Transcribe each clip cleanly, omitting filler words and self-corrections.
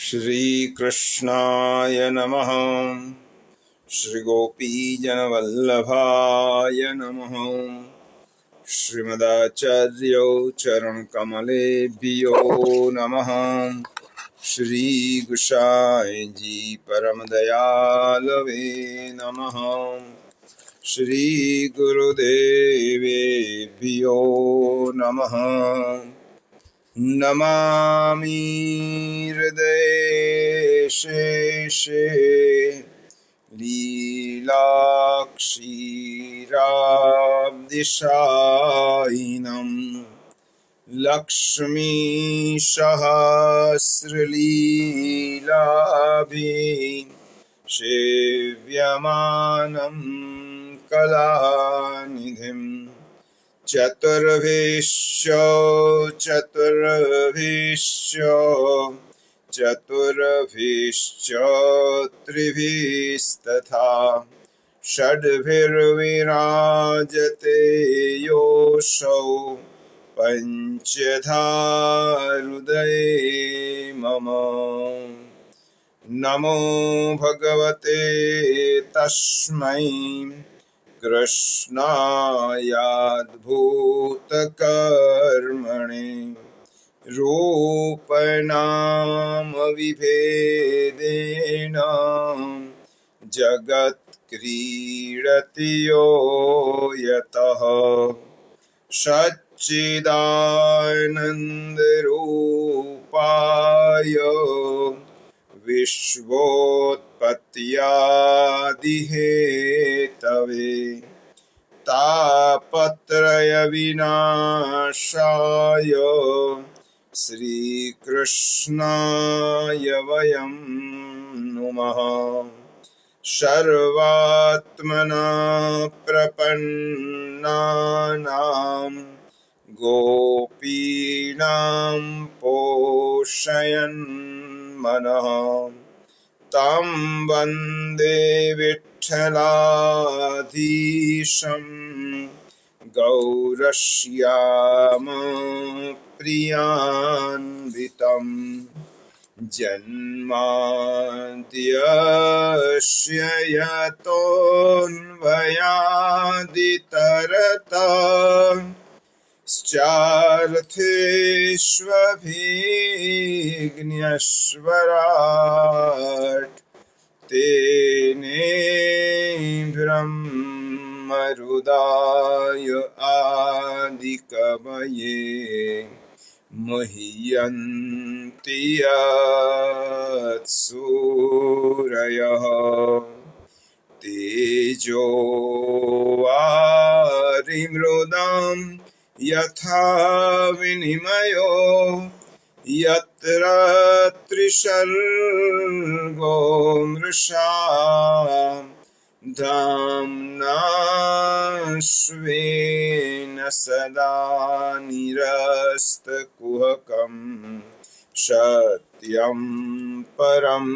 श्रीकृष्णाय नमः। श्रीगोपीजनवल्लभाय नमः। श्रीमदाचार्यो चरणकमलेभ्यो नमः। श्रीगुसाई जी परमदयालवे नमः। श्री गुरुदेवेभ्यो नमः। नमामि हृदये शेषे लीलाक्षीराब्धिशायिनं लक्ष्मीसहस्रलीलाभिः सेव्यमानं कलानिधिम् चतुर्भिश्च त्रिभिस्तथा षड्भिर्विराजते योऽसौ पञ्चधा हृदये मम। नमो भगवते तस्मै कृष्णायाद्भूतकर्मणे रूपनामविभेदेन जगत्क्रीडति यो यतः सच्चिदानन्दरूपाय विश्वोत्पत्त्यादिहेतवे तापत्रयविनाशाय श्रीकृष्णाय वयं नुमः। सर्वात्मना प्रपन्नानां गोपीनां पोषयन् मनः तं वन्दे विठ्ठलाधीशं गौरश्याम प्रियान्वितं जन्माद्यस्य यतोऽन्वयादितरतः चार्थेष्वभिघ्नस्वराट् तेने ब्रह्महृदाय आदिकवये मुह्यन्ति यत्सूरयः तेजो वारिमृदां यथा विनिमयो यत्र त्रिसर्गो मृषा धाम्ना स्वेन सदा निरस्तकुहकं सत्यं परं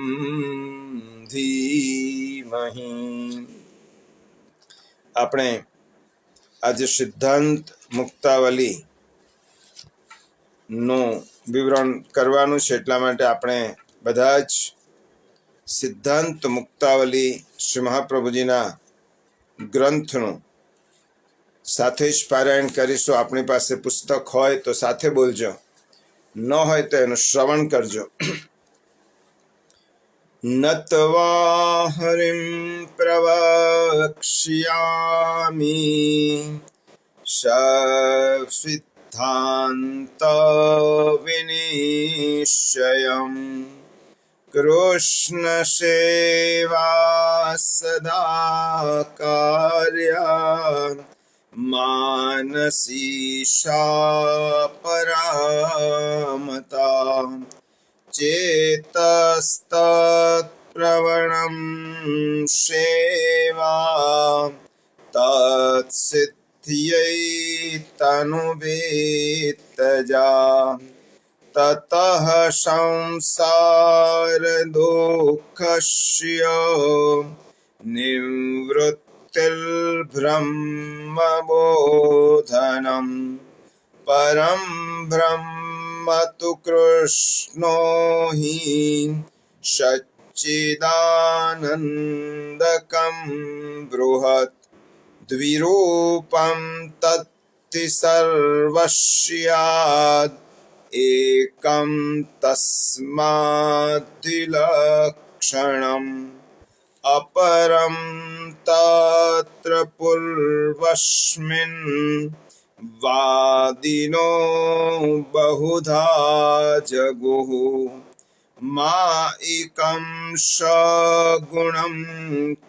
धीमहि। આપણે આજે સિદ્ધાંત મુક્તાવલી નું વિવરણ કરવાનું છે, એટલા માટે આપણે બધા જ સિદ્ધાંત મુક્તાવલી શ્રી મહાપ્રભુજીના ગ્રંથનું સાથે જ પારાયણ કરીશું. આપણી પાસે પુસ્તક હોય તો સાથે બોલજો, ન હોય તો એનું શ્રવણ કરજો. નત્વા હરિમ પ્રવક્ષ્યામિ સિદ્ધાંત વિનિશ્ચયમ કૃષ્ણ સેવા સદા કાર્યા માનસી પરામતા ચેતસ્તત પ્રવણમ સેવા તત્સિદ્ધ્यै તનુવેત્તજા તતઃ સંસાર દુઃખસ્ય નિવૃત્તિર્બ્રહ્મબોધનम् પરમ બ્રહ્મ ब्रह्म तु कृष्णो हि सच्चिदानन्दकं बृहत् द्विरूपं तत्ति सर्वस्यात् एकं तस्माद्विलक्षणम् अपरं तत्र पूर्वस्मिन् वादिनो बहुधा जगुः माइकं सगुणं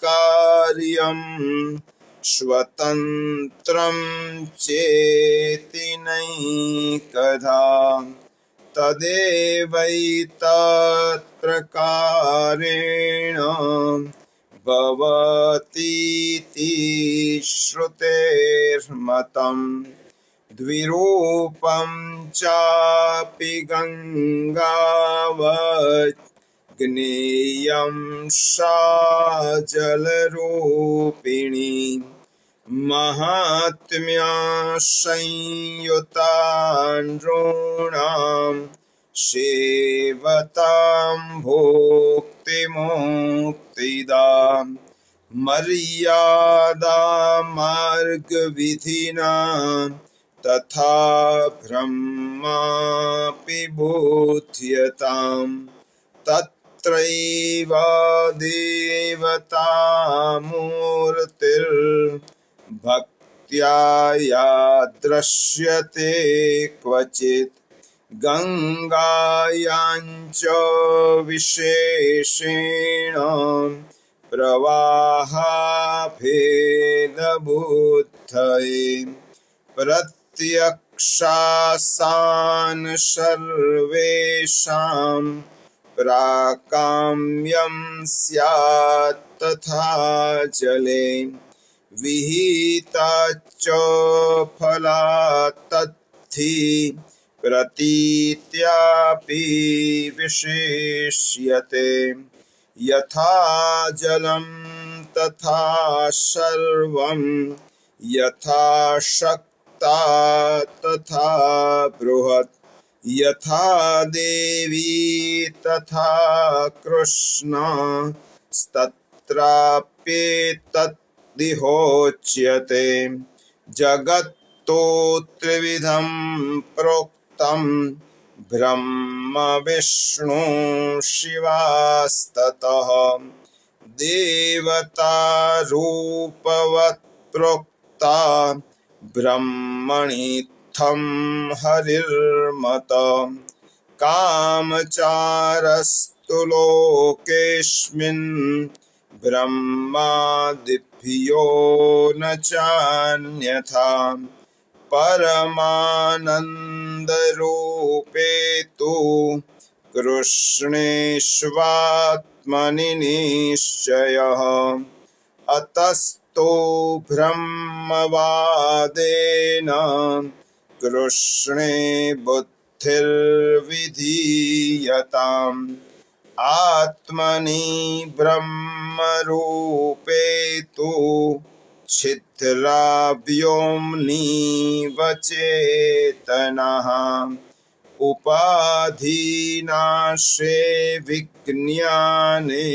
कार्यं स्वतन्त्रं चेति नैकधा तदेवैतत्र कारेण भवतीति श्रुतेर्मतम् द्विरूपं चापि गङ्गावत् ज्ञेयं सा जलरूपिणी महात्म्या संयुता नॄणां सेवतां भोक्तिमुक्तिदां मर्यादा मार्गविधिना तथा ब्रह्मापि बोध्यताम् तत्रैव देवता मूर्तिर्भक्त्या या दृश्यते क्वचित् गङ्गायाञ्च विशेषेण प्रवाहाभेदबुद्धये प्रत्यक्षासान् सर्वेषां प्राकाम्यं स्यात् तथा जले विहिताच्च फलात् तद्धि प्रतीत्यापि विशेष्यते यथा जलं तथा सर्वं यथा शक्ता तथा बृहत् यथा देवी तथा कृष्णा तत्राप्येतद्दिहोच्यते जगत्तो त्रिविधं प्रोक्तं ब्रह्म विष्णु शिवास्ततः देवता रूपवत् प्रोक्ता ब्रह्मणीत्थं हरिर्मत कामचारस्तु लोकेऽस्मिन् ब्रह्मादिभ्यो न चान्यथा परमानन्दरूपे तु कृष्णेष्वात्मनि निश्चयः अतस्तो ब्रह्मवादेन कृष्णे बुद्धिर्विधीयताम् आत्मनि ब्रह्मरूपे तु छिद्राव्योम्निव चेतनः उपाधिनाशे विज्ञाने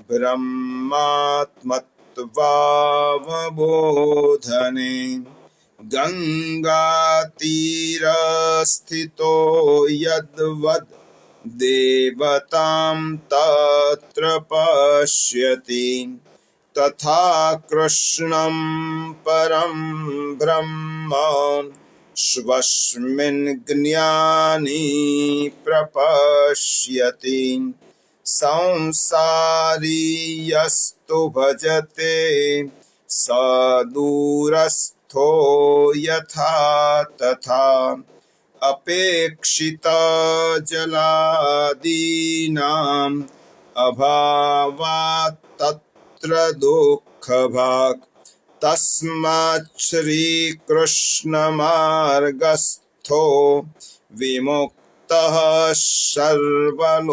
ब्रह्मात्मत्वावबोधने गङ्गातीरस्थितो यद्वद् देवतां तत्र पश्यति तथा कृष्णं परं ब्रह्म स्वस्मिन् ज्ञानी प्रपश्यति संसारी यस्तु भजते स दूरस्थो यथा तथा अपेक्षिता जलादीनाम् अभावात् तत्र दुःखभाक् तस्मात् श्रीकृष्णमार्गस्थो विमुक्तः सर्वलोकतः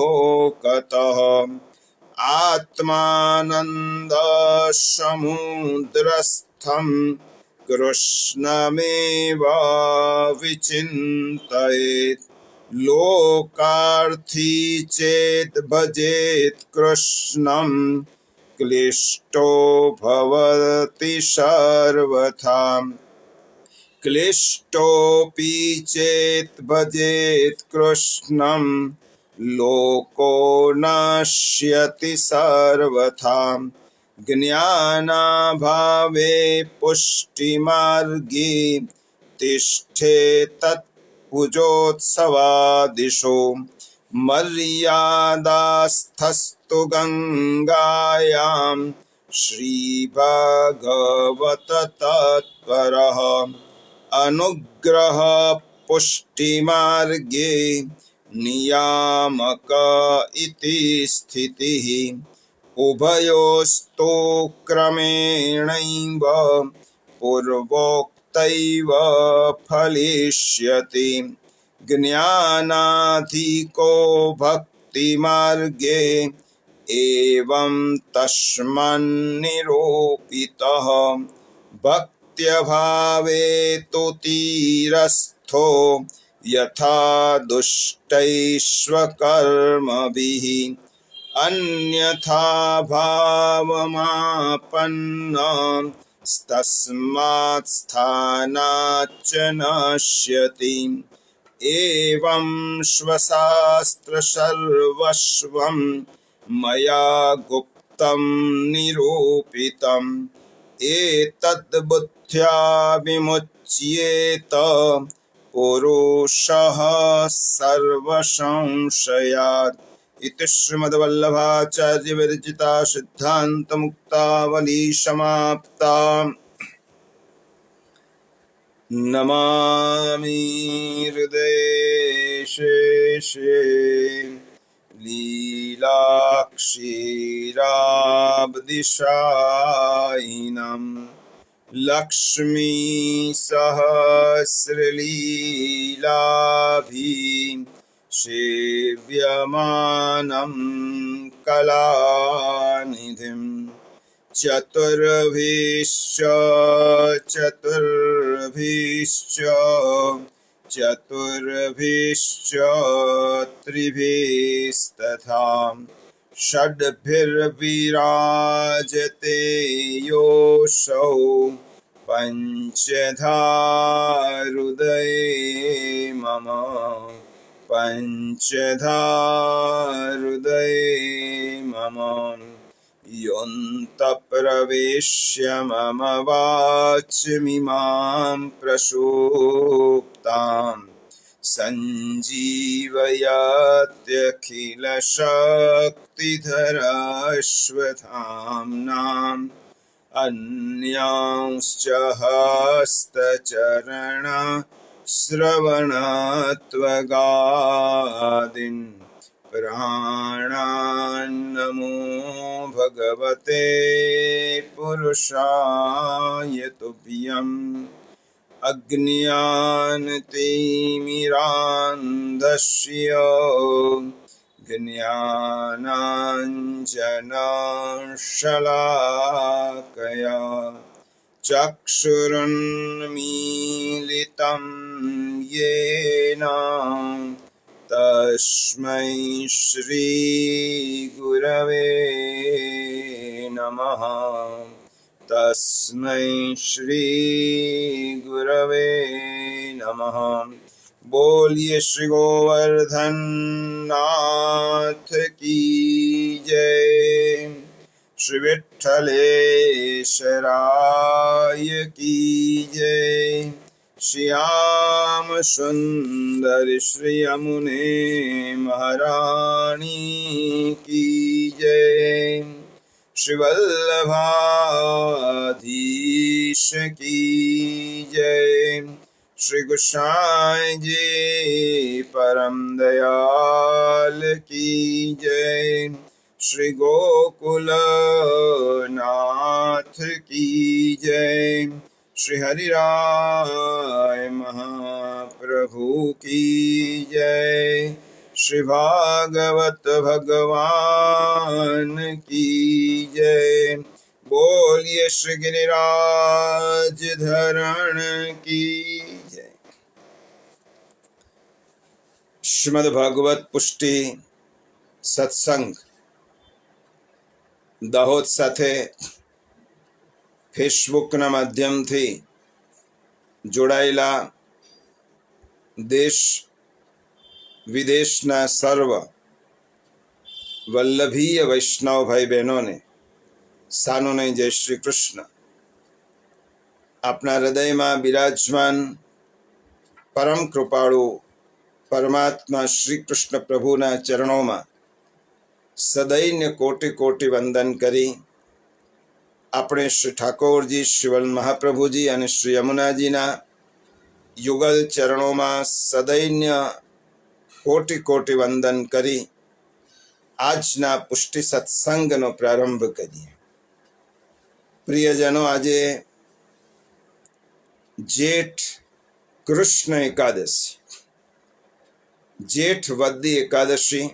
आत्मानन्दसमुद्रस्थं कृष्णमेव विचिन्तयेत् लोकार्थी चेत भजेत कृष्णं क्लिष्टो भवति सर्वथा क्लिष्टोऽपि चेत् भजेत् कृष्णं लोको नश्यति सर्वथा ज्ञानाभावे पुष्टिमार्गे तिष्ठेतत् पूजोत्सवादिषु मर्यादास्थस्तु गङ्गायां श्रीभगवत तत्परः अनुग्रह पुष्टिमार्गे नियामक इति स्थितिः उभयोस्तु क्रमेणैव पूर्वोक्तैव फलिष्यति ज्ञानाधिको भक्तिमार्गे एवं तस्मान्निरूपितः भक्त्यभावे तु तीरस्थो यथा दुष्टैष्वकर्मभिः अन्यथा भावमापन्न तस्मात् स्थानाच्च नश्यति एवं स्वशास्त्र सर्वस्वं मया गुप्तं निरूपितम् एतद् बुद्ध्या विमुच्येत पुरुषः सर्वसंशयात् इति श्रीमद्वल्लभाचार्य विरचिता सिद्धान्तमुक्तावली समाप्ता। नमामि हृदये शेषे लीलाक्षीराब्धिशायिनं लक्ष्मी सहस्रलीलाभि सेव्यमानं कलानिधिं चतुर्भिश्च त्रिभिस्तथा षड्भिर्विराजते योऽसौ पञ्चधा हृदये मम पञ्चधा हृदये मम योऽन्तः प्रवेश्य मम वाचमिमां प्रसूप्ताम् सञ्जीवयत्यखिलशक्तिधरश्वधाम्नाम् अन्यांश्च हस्तचरण श्रवणत्वगादीन् प्राणान्नमो भगवते पुरुषाय तुभ्यम् अज्ञानतिमिरान्धस्य ज्ञानाञ्जनशलाकया चक्षुरुन्मीलितं येन तस्मै श्रीगुरवे नमः तस्मै श्रीगुरवे नमः। बोलिए श्री गोवर्धन नाथ की जय, श्री विठ्ठलेश्वराय की जय, श्याम सुंदर श्री यमुने महारानी की जय, श्री वल्लभाधीश की जय, श्री गोसाई जी परम दयाल की जय, श्री गोकुल नाथ की जय, श्री हरिराय महाप्रभु की जय, श्री भागवत भगवान की जय। बोलिए श्री गिरिराज धरण की जय। શ્રીમદ ભાગવત પુષ્ટિ સત્સંગ દાહોદ સાથે ફેસબુકના માધ્યમથી જોડાયેલા દેશ વિદેશના સર્વ વલ્લભીય વૈષ્ણવ ભાઈ બહેનોને સાનુનય જય શ્રી કૃષ્ણ. આપના હૃદયમાં બિરાજમાન પરમ કૃપાળુ પરમાત્મા શ્રી કૃષ્ણ પ્રભુના ચરણોમાં સદૈન્ય કોટી કોટી વંદન કરી આપણે શ્રી ઠાકોરજી, શ્રીવલ મહાપ્રભુજી અને શ્રી યમુનાજીના યુગલ ચરણોમાં સદૈન્ય કોટી કોટી વંદન કરી આજના પુષ્ટિ સત્સંગનો પ્રારંભ કરીએ. પ્રિયજનો, આજે જેઠ કૃષ્ણ એકાદશી, જેઠ વદ્દી એકાદશી.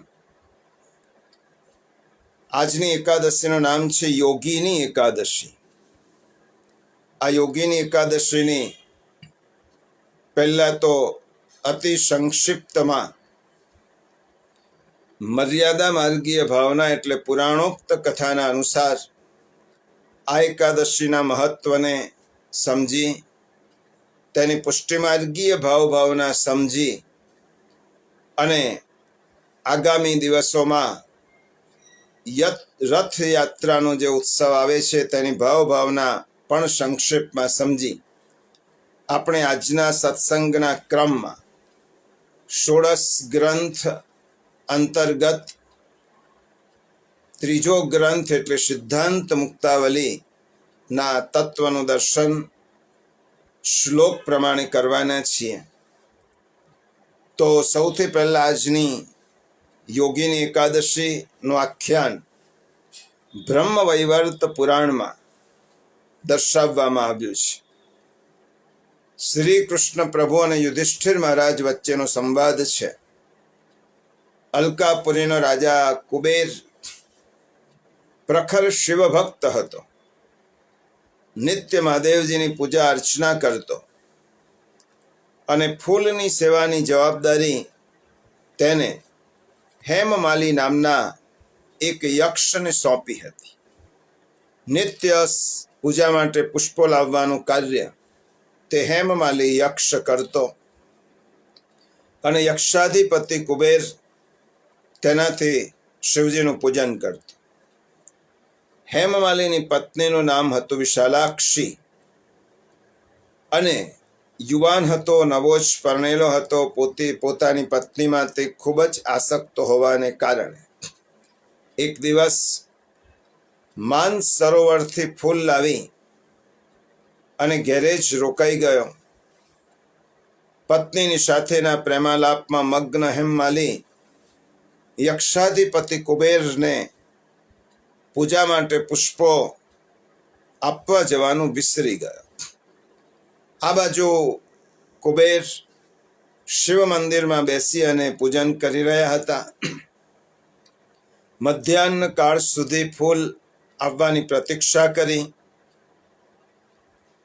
આજની એકાદશીનું નામ છે યોગીની એકાદશી. આ યોગીની એકાદશીની પહેલા તો અતિ સંક્ષિપ્તમાં મર્યાદા માર્ગીય ભાવના એટલે પુરાણોક્ત કથાના અનુસાર આ એકાદશીના મહત્વને સમજી, તેની પુષ્ટિમાર્ગીય ભાવના સમજી અને આગામી દિવસોમાં રથયાત્રાનો જે ઉત્સવ આવે છે તેની ભાવના પણ સંક્ષેપમાં સમજી આપણે આજના સત્સંગના ક્રમમાં ષોડશ ગ્રંથ અંતર્ગત ત્રીજો ગ્રંથ એટલે સિદ્ધાંત મુક્તાવલીના તત્વનું દર્શન શ્લોક પ્રમાણે કરવાના છીએ. તો સૌથી પહેલા આજની યોગીની એકાદશીનું આખ્યાન બ્રહ્મ વૈવર્ત પુરાણમાં દર્શાવવામાં આવ્યું છે. શ્રી કૃષ્ણ પ્રભુ અને યુધિષ્ઠિર મહારાજ વચ્ચેનો સંવાદ છે. અલકાપુરીનો રાજા કુબેર પ્રખર શિવ ભક્ત હતો. નિત્ય મહાદેવજીની પૂજા અર્ચના કરતો અને ફૂલની સેવાની જવાબદારી તેને હેમમાલી નામના એક યક્ષને સોંપી હતી. નિત્ય પૂજા માટે પુષ્પો લાવવાનું કાર્ય તે હેમમાલી યક્ષ કરતો અને યક્ષાધિપતિ કુબેર તેનાથી શિવજીનું પૂજન કરતો. હેમમાલીની પત્નીનું નામ હતું વિશાલાક્ષી અને યુવાન હતો, નવો જ પરણેલો હતો. પોતાની પત્નીમાં તે ખૂબ જ આસક્ત હોવાને કારણે એક દિવસ માનસ સરોવરથી ફૂલ લાવી અને ઘેરે જ રોકાઈ ગયો. પત્નીની સાથેના પ્રેમાલાપમાં મગ્ન હેમમાલી યક્ષાધિપતિ કુબેરને પૂજા માટે પુષ્પો આપવા જવાનું વિસરી ગયો. આ બાજુ કુબેર શિવ મંદિરમાં બેસી અને પૂજન કરી રહ્યા હતા. મધ્યાહ્ન કાળ સુધી ફૂલ આવવાની પ્રતીક્ષા કરી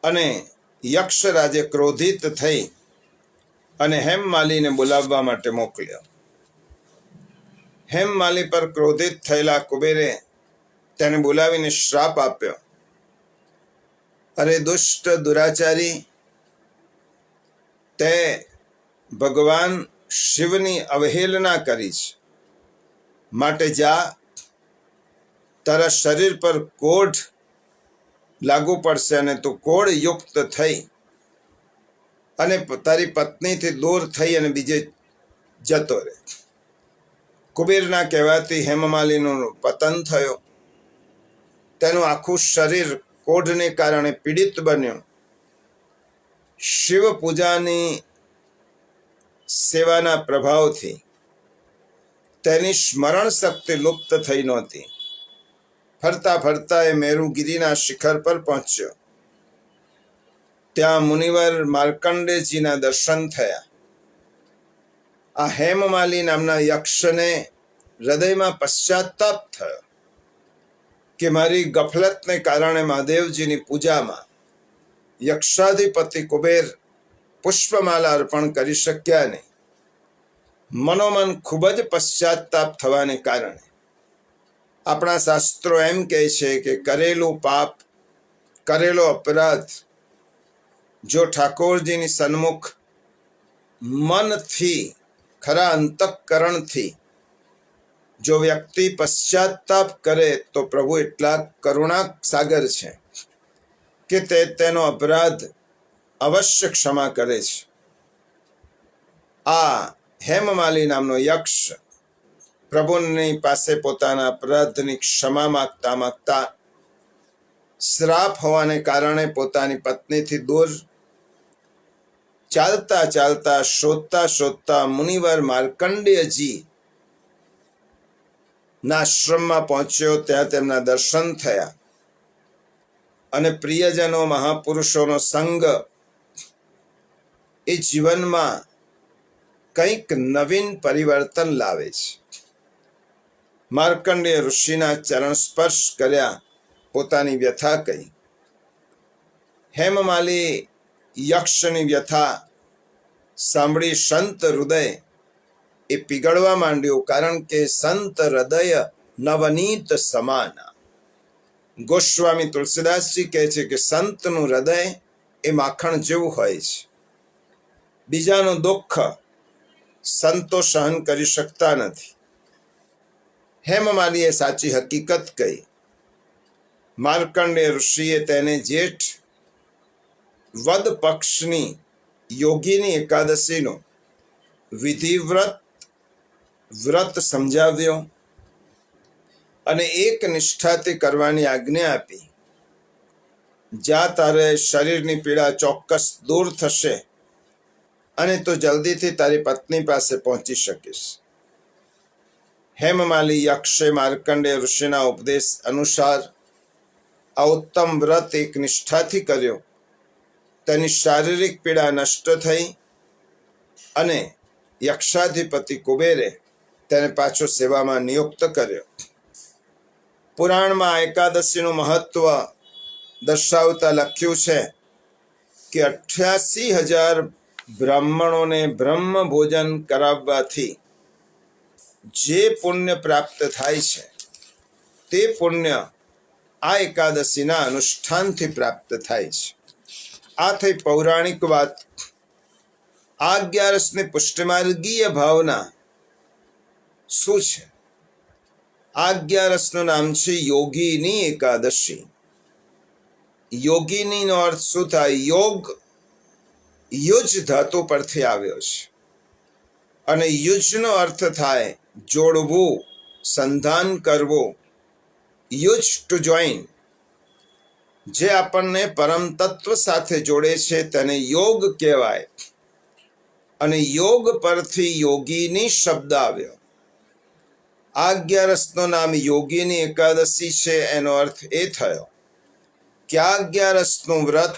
અને યક્ષરાજે ક્રોધિત થઈ અને હેમમાલીને બોલાવવા માટે મોકલ્યો. હેમમાલી પર ક્રોધિત થયેલા કુબેરે તેને બોલાવીને શ્રાપ આપ્યો. અરે દુષ્ટ દુરાચારી, તે ભગવાન શિવની અવહેલના કરી છે, માટે જા, તારા શરીર પર કોઢ લાગુ પડશે અને તું કોઢ યુક્ત થઈ અને તારી પત્નીથી દૂર થઈ અને બીજે જતો રહે. કુબેરના કહેવાથી હેમમાલીનું પતન થયો. તેનું આખું શરીર કોઢને કારણે પીડિત બન્યું. શિવ પૂજાની સેવાના પ્રભાવથી તેની સ્મરણ શક્તિ લુપ્ત થઈ નહોતી. ફરતા ફરતા એ મેરુગીરીના શિખર પર પહોંચ્યો. ત્યાં મુનિવર માર્કંડેજીના દર્શન થયા. આ હેમમાલી નામના યક્ષને હૃદયમાં પશ્ચાતાપ થયો કે મારી ગફલતને કારણે મહાદેવજીની પૂજામાં યક્ષાધિપતિ કુબેર પુષ્પમાલા અર્પણ કરી શક્યા નહીં. મનોમન ખૂબ જ પશ્ચાતાપ થવાને કારણે આપણા શાસ્ત્રો એમ કહે છે કે કરેલું પાપ, કરેલો અપરાધ જો ઠાકોરજીની સન્મુખ મનથી, ખરા અંતઃકરણથી જો વ્યક્તિ પશ્ચાતાપ કરે તો પ્રભુ એટલા કરુણા સાગર છે કે તેનો અપરાધ અવશ્ય ક્ષમા કરે છે. આ હેમમાલી નામનો યક્ષ પ્રભુની પાસે પોતાના અપરાધની ક્ષમા માગતા માગતા શ્રાપ હોવાને કારણે પોતાની પત્નીથી દૂર ચાલતા ચાલતા, શોધતા શોધતા મુનિવર માર્કંડેયજી ના આશ્રમમાં પહોંચ્યો. ત્યાં તેમના દર્શન થયા અને પ્રિયજનો, મહાપુરુષોનો સંગ એ જીવનમાં કંઈક નવીન પરિવર્તન લાવે છે. માર્કંડેય ઋષિના ચરણ સ્પર્શ કર્યા, પોતાની વ્યથા કહી. હેમમાલી યક્ષની વ્યથા સાંભળી સંત હૃદય એ પીગળવા માંડ્યું, કારણ કે સંત હૃદય નવનીત સમાન. ગોસ્વામી તુલસીદાસજી કહે છે કે સંતનું હૃદય એ માખણ જેવું હોય છે. બીજાનું દુઃખ સંતો સહન કરી શકતા નથી. હેમમાલીએ સાચી હકીકત કહી. માર્કંડેય ઋષિએ તેને જેઠ વદ પક્ષની યોગીની એકાદશીનો વિધિવ્રત વ્રત સમજાવ્યો અને એક નિષ્ઠાથી કરવાની આજ્ઞા આપી. જ્યાં તારે શરીરની પીડા ચોક્કસ દૂર થશે અને તું જલ્દીથી તારી પત્ની પાસે પહોંચી શકીશ. હેમમાલી યક્ષે માર્કંડેય ઋષિના ઉપદેશ અનુસાર આ ઉત્તમ વ્રત એક નિષ્ઠાથી કર્યો. તેની શારીરિક પીડા નષ્ટ થઈ અને યક્ષાધિપતિ કુબેરે તેને પાછો સેવામાં નિયુક્ત કર્યો. પુરાણમાં એકાદશીનું મહત્વ દર્શાવતા લખ્યું છે કે 88,000 બ્રાહ્મણોને બ્રહ્મ ભોજન કરાવવાથી જે પુણ્ય પ્રાપ્ત થાય છે તે પુણ્ય આ એકાદશીના અનુષ્ઠાનથી પ્રાપ્ત થાય છે. આ થઈ પૌરાણિક વાત. આ 11ની પુષ્ટિમાર્ગીય ભાવના શું છે? આ 11નું નામ છે યોગીની એકાદશી. યોગીનીનો અર્થ શું થાય? યોગ યુજ ધાતુ પરથી આવ્યો છે અને યુજનો અર્થ થાય જોડવું, સંધાન કરવું. યુજ ટુ જોઈન, જે આપણને પરમ તત્વ સાથે જોડે છે તેને યોગ કહેવાય અને યોગ પરથી યોગીની શબ્દ આવ્યો. આ 11નું નામ યોગીની એકાદશી છે. એનો અર્થ એ થયો કે આ 11નું વ્રત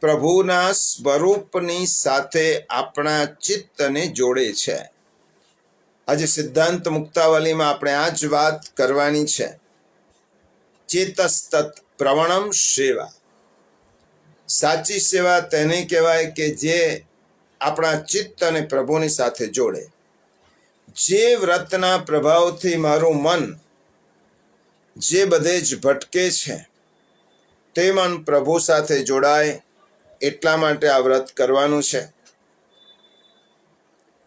પ્રભુના સ્વરૂપની સાથે આપણા ચિત્તને જોડે છે. આજે સિદ્ધાંત મુક્તાવલીમાં આપણે આ જ વાત કરવાની છે. ચેતસ્તત પ્રવણમ સેવા. સાચી સેવા તેને કહેવાય કે જે આપણા ચિત્ત અને પ્રભુની સાથે જોડે. જે વ્રતના પ્રભાવથી મારું મન જે બધે જ ભટકે છે તે મન પ્રભુ સાથે જોડાય, એટલા માટે આ વ્રત કરવાનું છે.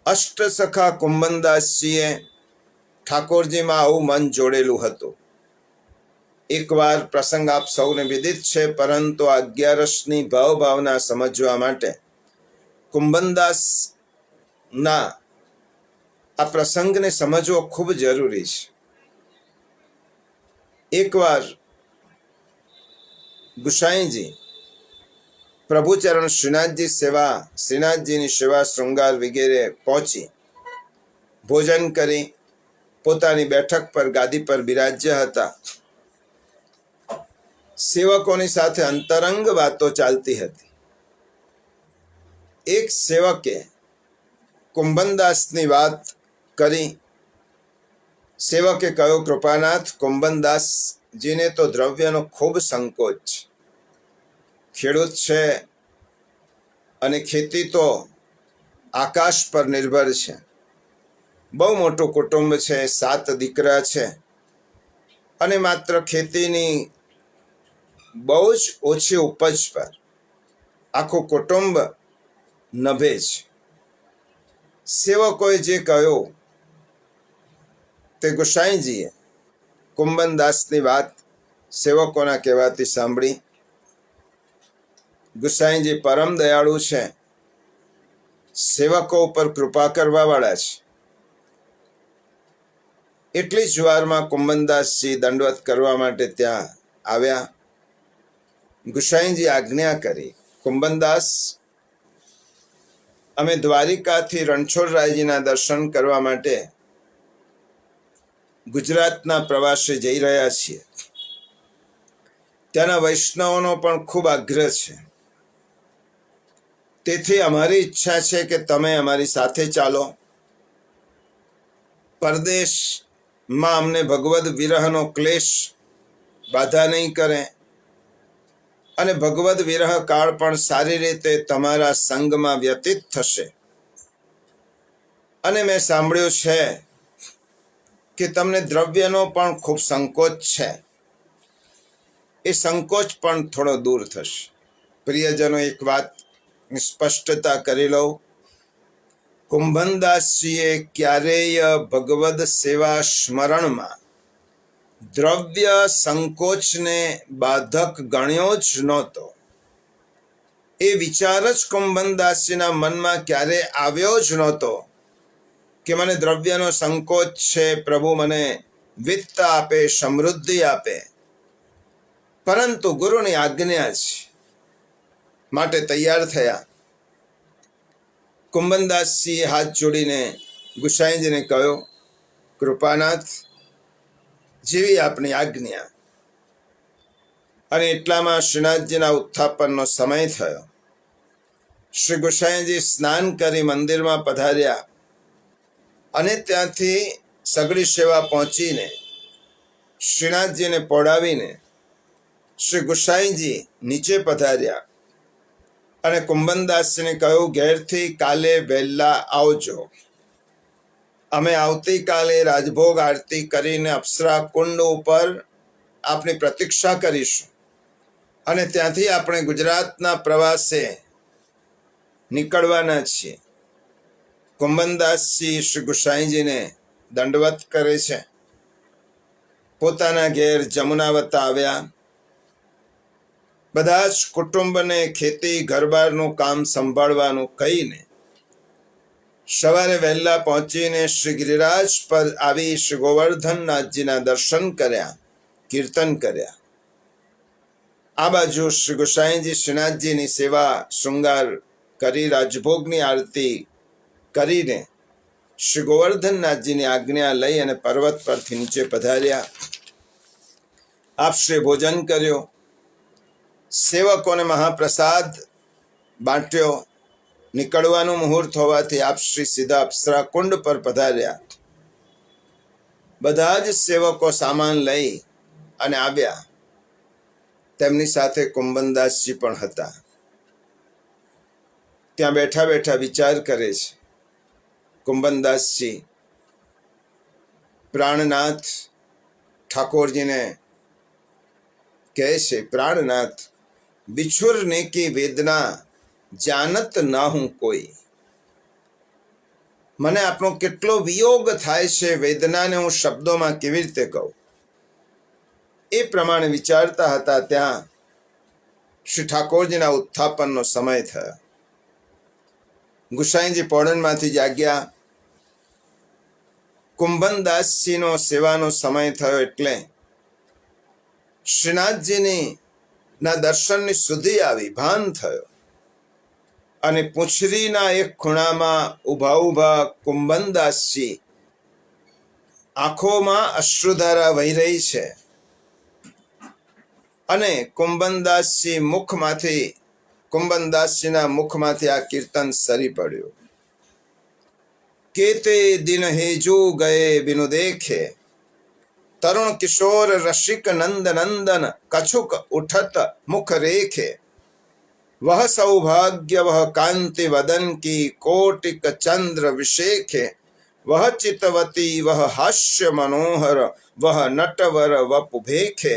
અષ્ટસખા કુંભનદાસજીએ ઠાકોરજીમાં આવું મન જોડેલું હતું. એકવાર પ્રસંગ આપ સૌને વિદિત છે, પરંતુ આ 11ની ભાવના સમજવા માટે કુંભનદાસના આ પ્રસંગને સમજવો ખૂબ જરૂરી છે. એકવાર ગુસાઈજી પ્રભુચરણ શ્રીનાથજીની સેવા શૃંગાર વગેરે પહોંચી ભોજન કરી પોતાની બેઠક પર ગાદી પર બિરાજ્યા હતા. સેવકોની સાથે અંતરંગ વાતો ચાલતી હતી. એક સેવકે કુંભનદાસની વાત કરી. સેવકે કહ્યું, કૃપાનાથ, કુંભનદાસજીને તો દ્રવ્યનો ખૂબ સંકોચ છે. ખેડૂત છે અને ખેતી તો આકાશ પર નિર્ભર છે. બહુ મોટું કુટુંબ છે, 7 દીકરા છે અને માત્ર ખેતીની બહુ જ ઓછી ઉપજ પર આખું કુટુંબ નભે છે. સેવકોએ જે કહ્યું તે ગુસાઈજીએ કુંભનદાસની વાત સેવકોના કહેવાથી સાંભળી. ગુસાઈજી પરમ દયાળુ છે, સેવકો ઉપર કૃપા કરવા વાળા છે. એટલી જ વારમાં કુંભનદાસજી દંડવત કરવા માટે ત્યાં આવ્યા. ગુસાઈજી આજ્ઞા કરી, કુંભનદાસ, અમે દ્વારિકાથી રણછોડરાયજીના દર્શન કરવા માટે ગુજરાતના પ્રવાસે જઈ રહ્યા છીએ. ત્યાંના વૈષ્ણવોનો પણ ખૂબ આગ્રહ છે. તેથી અમારી ઈચ્છા છે કે તમે અમારી સાથે ચાલો. પરદેશમાં અમને ભગવદ વિરહનો ક્લેશ બાધા નહીં કરે અને ભગવદ વિરહ કાળ પણ સારી રીતે તમારા સંગમાં વ્યતીત થશે. અને મેં સાંભળ્યું છે કે તમને દ્રવ્યનો પણ ખૂબ સંકોચ છે. એ સંકોચ પણ થોડો દૂર થશે. પ્રિયજનો, એક વાત સ્પષ્ટતા કરી લઉં. કુંભનદાસજીએ ક્યારેય ભગવદ સેવા સ્મરણમાં દ્રવ્ય સંકોચને બાધક ગણ્યો જ નહોતો. એ વિચાર જ કુંભનદાસજીના મનમાં ક્યારેય આવ્યો જ નહોતો કે મને દ્રવ્યનો સંકોચ છે, પ્રભુ મને વિત્ત આપે, સમૃદ્ધિ આપે. પરંતુ ગુરુની આજ્ઞા છે માટે તૈયાર થયા. કુંભનદાસજીએ હાથ જોડીને ગુસાઈજીને કહ્યું, કૃપાનાથ, જેવી આપની આજ્ઞા. અને એટલામાં શ્રીનાથજીના ઉત્થાપનનો સમય થયો. શ્રી ગુસાઈજી સ્નાન કરી મંદિરમાં પધાર્યા અને ત્યાંથી સઘળી સેવા પહોંચીને શ્રીનાથજીને પહોંચાડીને શ્રી ગુસાઈજી નીચે પધાર્યા અને કુંભનદાસજીને કહ્યું, ઘેરથી કાલે વહેલા આવજો. અમે આવતીકાલે રાજભોગ આરતી કરીને અપ્સરા કુંડ ઉપર આપની પ્રતીક્ષા કરીશું અને ત્યાંથી આપણે ગુજરાતના પ્રવાસે નીકળવાના છીએ. કુંભનદાસજી શ્રી ગુસાઈજીને દંડવત કરે છે. પોતાના ઘેર જમુનાવત આવ્યા. બધા જ કુટુંબને ખેતી ઘરબારનું કામ સંભાળવાનું કહીને સવારે વહેલા પહોંચીને શ્રી ગિરિરાજ પર આવી શ્રી ગોવર્ધનનાથજીના દર્શન કર્યા, કીર્તન કર્યા. આ બાજુ શ્રી ગુસાઈજી શ્રીનાથજીની સેવા શૃંગાર કરી રાજભોગની આરતી કરીને શ્રી ગોવર્ધનનાથજીની આજ્ઞા લઈ અને પર્વત પરથી નીચે પધાર્યા. આપશ્રી ભોજન કર્યો, સેવકોને મહાપ્રસાદ બાંટ્યો. નીકળવાનું મુહૂર્ત હોવાથી આપશ્રી સીધા અપ્સરા કુંડ પર પધાર્યા. બધા જ સેવકો સામાન લઈ અને આવ્યા. તેમની સાથે કુંભનદાસજી પણ હતા. ત્યાં બેઠા બેઠા વિચાર કરે છે કુંભનદાસજી. પ્રાણનાથ ઠાકોરજીને કહે છે, પ્રાણનાથ, बिछुरने की वेदना जानत ना હું કોઈ. મને આપણો કેટલો વિયોગ થાય છે, વેદનાને હું શબ્દોમાં કેવી રીતે કહું. એ પ્રમાણે વિચારતા હતા ત્યાં શ્રી ઠાકોરજીના ઉત્થાપનનો સમય થયો. ગુસાઈજી પોળણમાંથી જાગ્યા. કુંભનદાસજીનો સેવાનો સમય થયો એટલે શ્રીનાથજીની ના દર્શનની સુધી આવી ભાન થયો અને પૂંછડીના એક ખૂણામાં ઊભા ઊભા કુંભનદાસજી, આંખોમાં અશ્રુધારા વહી રહી છે અને કુંભનદાસજીના મુખમાંથી આ કીર્તન સરી પડ્યું. કેતે દિન હેજુ ગયે બિનુ દેખે, तरुण किशोर रसिक नंद नंदन कछुक उठत मुख रेखे, वह सौभाग्य वह कांति वदन की कोटिक चंद्र विशेखे, वह चितवती वह हास्य मनोहर वह नटवर वपुभेखे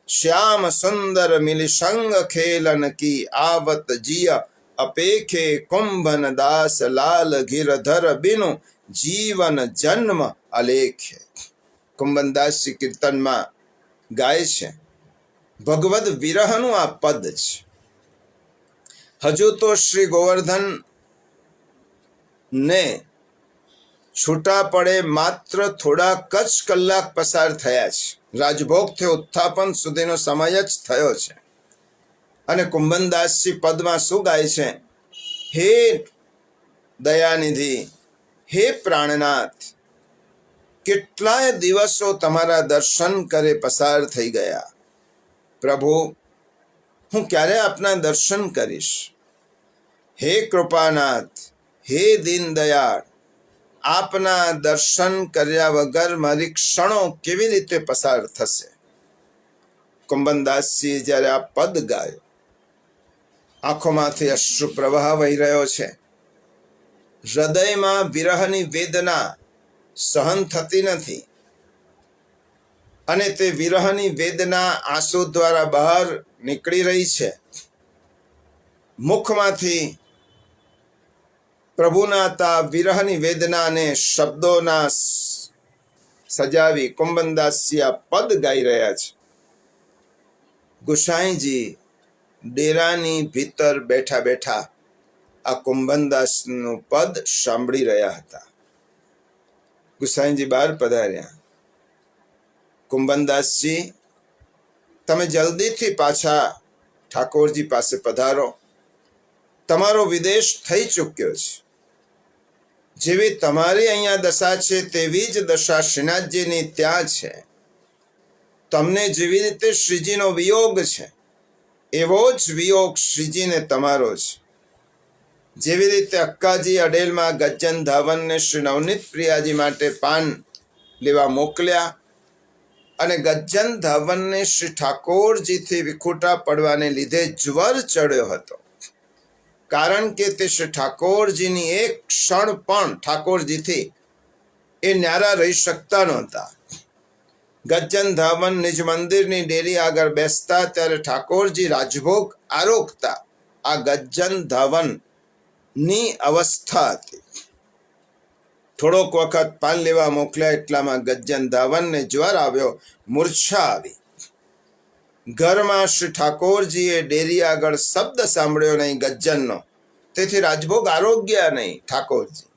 श्याम सुंदर मिल संग खेलन की आवत जिया अपेखे कुंभन दास लाल गिरधर बिनु जीवन जन्म अलेखे। कुंभनदास श्री कीर्तन में गाय छे भगवद विरहनु आ पद छे। हजू तो श्री गोवर्धन ने छूटा पड़े मात्र थोड़ा कच कलाक पसार थया छे। राजभोग थे उत्थापन सुधीनो समय ज थयो छे अने कुंभनदासजी पदमां शुं गाय छे? हे दयानिधि, हे प्राणनाथ, કેટલાય દિવસો તમારા દર્શન કરે પસાર થઈ ગયા। પ્રભુ, હું ક્યારે આપના દર્શન કરીશ? હે કૃપાનાથ, હે દીનદયાળ, આપના દર્શન કર્યા વગર મારી ક્ષણો કેવી રીતે પસાર થશે? કુંભનદાસજી જ્યારે આ પદ ગાયો, આંખોમાંથી અશ્રુ પ્રવાહ વહી રહ્યો છે। હૃદયમાં વિરહની વેદના સહન થતી નથી અને તે વિરહની વેદના આંસુ દ્વારા બહાર નીકળી રહી છે। મુખમાંથી પ્રભુના તા વિરહની વેદનાને શબ્દોના સજાવી કુંભનદાસજી આ પદ ગાઈ રહ્યા છે। ગુસાઈજી ડેરાની ભીતર બેઠા બેઠા આ કુંભનદાસનું પદ સાંભળી રહ્યા હતા। ગુસાઈજી બહાર પધાર્યા। કુંભનદાસજી, તમે જલ્દીથી પાછા ઠાકોરજી પાસે પધારો, તમારો વિદેશ થઈ ચૂક્યો છે। જેવી તમારી અહીંયા દશા છે તેવી જ દશા શ્રીનાથજીની ત્યાં છે। તમને જેવી રીતે શ્રીજીનો વિયોગ છે એવો જ વિયોગ શ્રીજીને તમારો છે। જેવી રીતે અક્કાજી અડેલમાં ગજ્જન ધાવનને શ્રી નવનીત પ્રિયાજી માટે પાન લેવા મોકલ્યા અને ગજ્જન ધાવનને શ્રી ઠાકોરજીથી વિખૂટા પડવાને લીધે જ્વર ચડ્યો હતો। કારણ કે તે શ્રી ઠાકોરજીની એક ક્ષણ પણ ઠાકોરજીથી એ ન્યારા રહી શકતા નહોતા। ગજ્જન ધાવન નિજ મંદિરની ડેરી આગળ બેસતા ત્યારે ઠાકોરજી રાજભોગ આરોગતા આ ગજ્જન ધાવનની અવસ્થા હતી। થોડોક વખત પાન લેવા મોકલ્યા એટલામાં ગજ્જન ધાવનને જ્વર આવ્યો, મૂર્છા આવી। ઘરમાં શ્રી ઠાકોરજીએ ડેરી આગળ શબ્દ સાંભળ્યો નહીં ગજ્જનનો, તેથી રાજભોગ આરોગ્યા નહીં ઠાકોરજી।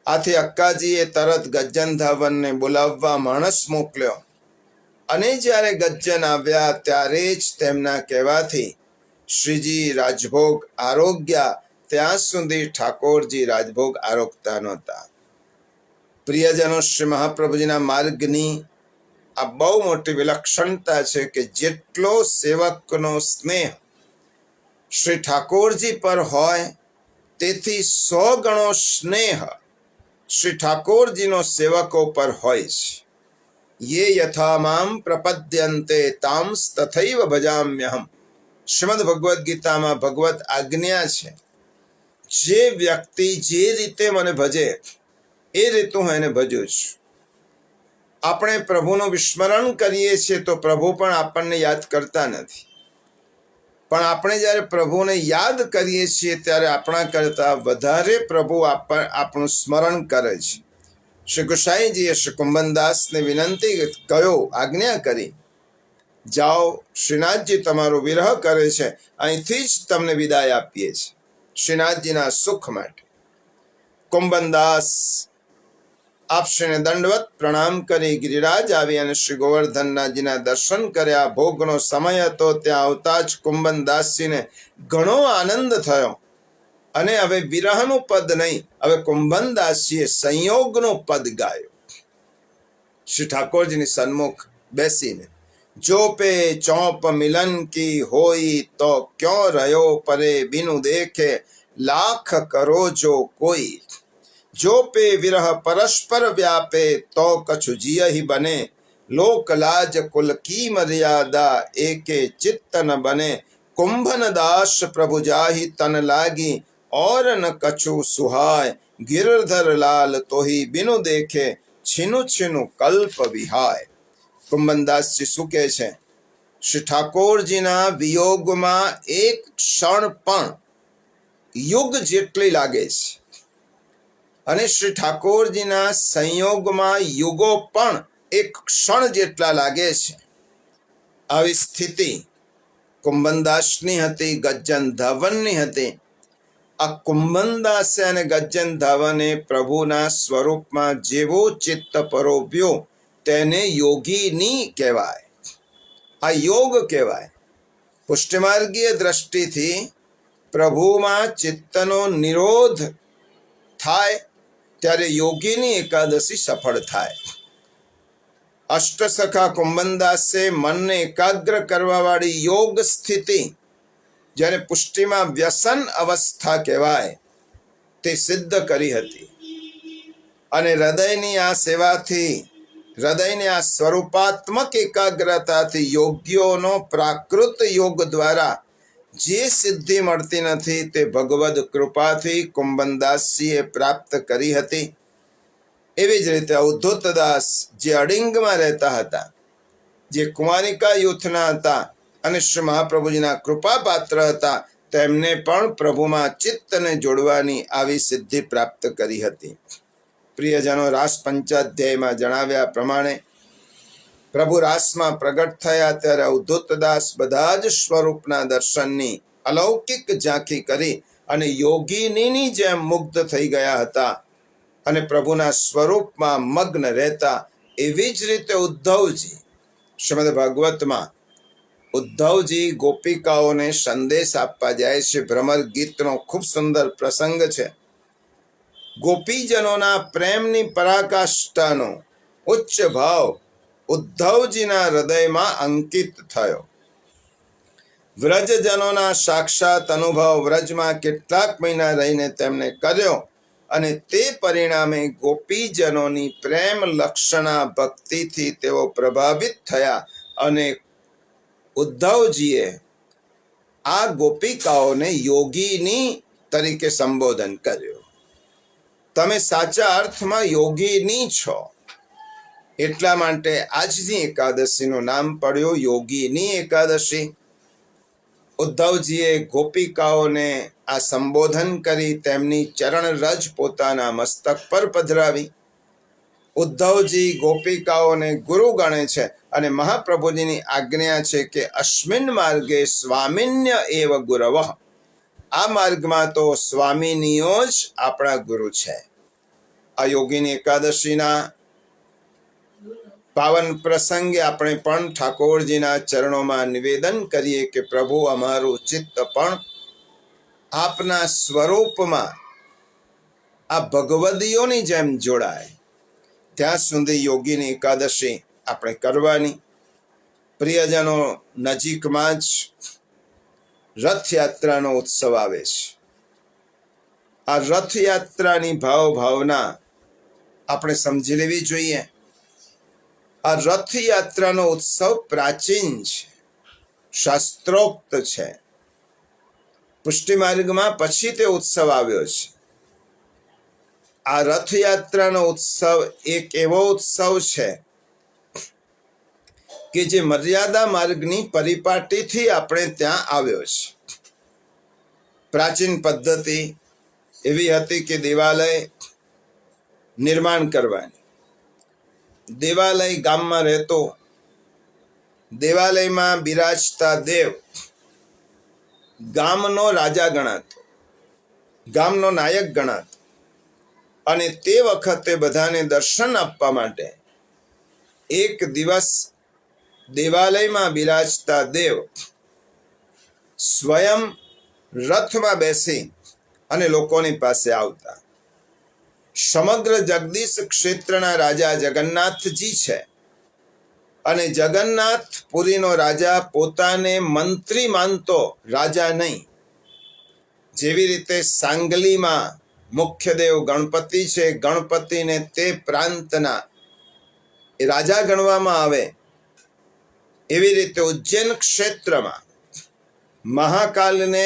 આથી અક્કાજીએ તરત ગજ્જન ધાવનને બોલાવવા માણસ મોકલ્યો અને જ્યારે ગજ્જન આવ્યા ત્યારે જ તેમના કહેવાથી શ્રીજી રાજભોગ આરોગ્યા। ત્યાં સુધી ઠાકોરજી રાજભોગ આરોગતા નહોતા। પ્રિયજનો, શ્રી મહાપ્રભુજીના માર્ગની આ બહુ મોટી વિલક્ષણતા છે કે જેટલો સેવકનો સ્નેહ શ્રી ઠાકોરજી પર હોય તેથી 100 ગણો સ્નેહ શ્રી ઠાકોરજીનો સેવકો પર હોય છે। ये यथा माम प्रपद्यन्ते तांस तथैव भजाम्यहम। श्रीमद् भगवद गीता में भगवत आज्ञा है, जे व्यक्ति जे रीते मने भजे ए रीते हूँ एने भजू छुं। આપણે પ્રભુનું વિસ્મરણ કરીએ છીએ તો પ્રભુ પણ આપણને યાદ કરતા નથી, પણ આપણે જ્યારે પ્રભુને યાદ કરીએ છીએ ત્યારે આપણા કરતા વધારે પ્રભુ આપણું સ્મરણ કરે છે। શ્રી ગુસાઈજીએ શ્રી કુંભનદાસને વિનંતી કહ્યો, આજ્ઞા કરી, જાઓ, શ્રીનાથજી તમારો વિરહ કરે છે, અહીંથી જ તમને વિદાય આપીએ છીએ શ્રીનાથજીના સુખ માટે। કુંભનદાસ આપશ્રીને દંડવત પ્રણામ કરી ગિરિરાજ આવી અને શ્રી ગોવર્ધનજીના દર્શન કર્યા। ભોગનો સમય હતો, ત્યાં આવતા જ કુંભનદાસજીને ઘણો આનંદ થયો અને હવે વિરહનું પદ નહીં, હવે કુંભનદાસજીએ સંયોગનું પદ ગાયું। શ્રી ઠાકોરજીની સન્મુખ બેસીને જો પે ચોપ મિલન की होई तो क्यों रहो परे बिनु देखे लाख करो जो कोई। जो पे विरह परस्पर व्यापे तो कछु जिय ही बने। लोक लाज कुल की मर्यादा एके चित्त न बने। कुंभन दास प्रभु जाहि तन लागी और न कछु सुहाय। गिरधर लाल तोही बिनु देखे छीनु छीनु कल्प विहाय। કુંભનદાસ જી શું કહે છે? શ્રી ઠાકોરજીના વિયોગમાં એક ક્ષણ પણ યુગ જેટલી લાગે છે, અને શ્રી ઠાકોરજીના સંયોગમાં યુગો પણ એક ક્ષણ જેટલા લાગે છે. આવી સ્થિતિ કુંભનદાસની હતી, ગજ્જન ધવનની હતી. આ કુંભનદાસે અને ગજ્જન ધવને પ્રભુના સ્વરૂપમાં જેવો ચિત્ત પરોવ્યો તેને યોગીની કહેવાય. આ યોગ કહેવાય. પુષ્ટિમાર્ગીય દ્રષ્ટિથી પ્રભુમાં ચિત્તનો નિરોધ થાય ત્યારે યોગીની એકાદશી સફળ થાય. અષ્ટસખા કુંભનદાસે મનને એકાગ્ર કરવાવાળી યોગ સ્થિતિ, જેને પુષ્ટિમાં વ્યસન અવસ્થા કહેવાય, તે સિદ્ધ કરી હતી. અને હૃદયની આ સેવાથી, હૃદયની આ સ્વરૂપાત્મક એકાગ્રતાથી યોગ્યોનો પ્રાકૃત યોગ દ્વારા જે સિદ્ધિ મળતી નથી તે ભગવદ કૃપાથી કુંભનદાસજીએ પ્રાપ્ત કરી હતી. એવી જ રીતે અવધૂતદાસ જે અડિંગમાં રહેતા હતા, જે કુમારિકા યુથના હતા અને શ્રી મહાપ્રભુજીના કૃપાપાત્ર હતા, તેમને પણ પ્રભુમાં ચિત્તને જોડવાની આવી સિદ્ધિ પ્રાપ્ત કરી હતી. પ્રિયજનો, રાસ પંચાધ્યાયમાં જણાવ્યા પ્રમાણે પ્રભુ રાસમાં પ્રગટ થયા ત્યારે અવધૂતદાસ બધા જ સ્વરૂપના દર્શનની અલૌકિક ઝાંખી કરી અને યોગીનીની જેમ મુગ્ધ થઈ ગયા હતા અને પ્રભુના સ્વરૂપમાં મગ્ન રહેતા. એવી જ રીતે ઉદ્ધવજી, શ્રીમદ ભાગવતમાં ઉદ્ધવજી ગોપિકાઓને સંદેશ આપવા જાય છે. ભ્રમર ગીતનો ખૂબ સુંદર પ્રસંગ છે. ગોપીજનોના પ્રેમની પરાકાષ્ઠાનો ઉચ્ચ ભાવ ઉદ્ધવજીના હૃદયમાં અંકિત થયો. વ્રજજનોના સાક્ષાત અનુભવ વ્રજમાં કેટલાક મહિના રહીને તેમને કર્યો અને તે પરિણામે ગોપીજનોની પ્રેમ લક્ષણા ભક્તિથી તેઓ પ્રભાવિત થયા અને ઉદ્ધવજીએ આ ગોપિકાઓને યોગીની તરીકે સંબોધન કર્યું. તમે સાચા અર્થમાં યોગીની છો, એટલા માટે આજની એકાદશીનું નામ પડ્યું યોગીની એકાદશી. ઉદ્ધવજીએ ગોપિકાઓને આ સંબોધન કરી તેમની ચરણ રજ પોતાના મસ્તક પર પધરાવી. ઉદ્ધવજી ગોપિકાઓને ગુરુ ગણે છે અને મહાપ્રભુજીની આજ્ઞા છે કે અસ્મિન માર્ગે સ્વામિન્ય એવ ગુરવઃ. આ માર્ગમાં તો સ્વામીનીઓ જ આપણા ગુરુ છે. આ યોગીની એકાદશીના પાવન પ્રસંગે આપણે પણ ઠાકોરજીના ચરણોમાં નિવેદન કરીએ કે પ્રભુ, અમારું ચિત્ત પણ આપના સ્વરૂપમાં આ ભગવદીઓની જેમ જોડાય ત્યાં સુધી યોગીની એકાદશી આપણે કરવાની. પ્રિયજનો, નજીકમાં જ રથયાત્રાનો ઉત્સવ આવે છે. આ રથયાત્રાની ભાવના આપણે સમજી લેવી જોઈએ. આ રથયાત્રાનો ઉત્સવ પ્રાચીન છે, શાસ્ત્રોક્ત છે. પુષ્ટિમાર્ગમાં પછી તે ઉત્સવ આવ્યો છે. આ રથયાત્રાનો ઉત્સવ એક એવો ઉત્સવ છે કે જે મર્યાદા માર્ગની પરિપાટીથી આપણે ત્યાં આવ્યો છે. પ્રાચીન પદ્ધતિ એવી હતી કે દેવાલય નિર્માણ કરવાની. દેવાલય ગામમાં રહેતો, દેવાલયમાં બિરાજતા દેવ ગામનો રાજા ગણાતો, ગામનો નાયક ગણાતો. અને તે વખતે બધાને દર્શન આપવા માટે એક દિવસ દેવાલયમાં બિરાજતા દેવ સ્વયં રથમાં બેસી અને લોકોની પાસે આવતા. સમગ્ર જગદીશ ક્ષેત્રના રાજા જગન્નાથજી છે અને જગન્નાથપુરીનો રાજા પોતાને મંત્રી માનતો રાજા નહીં. જેવી રીતે સાંગલીમાં મુખ્ય દેવ ગણપતિ છે, ગણપતિને તે પ્રાંતના રાજા ગણવામાં આવે, એવી રીતે ઉજ્જૈન ક્ષેત્રમાં મહાકાલને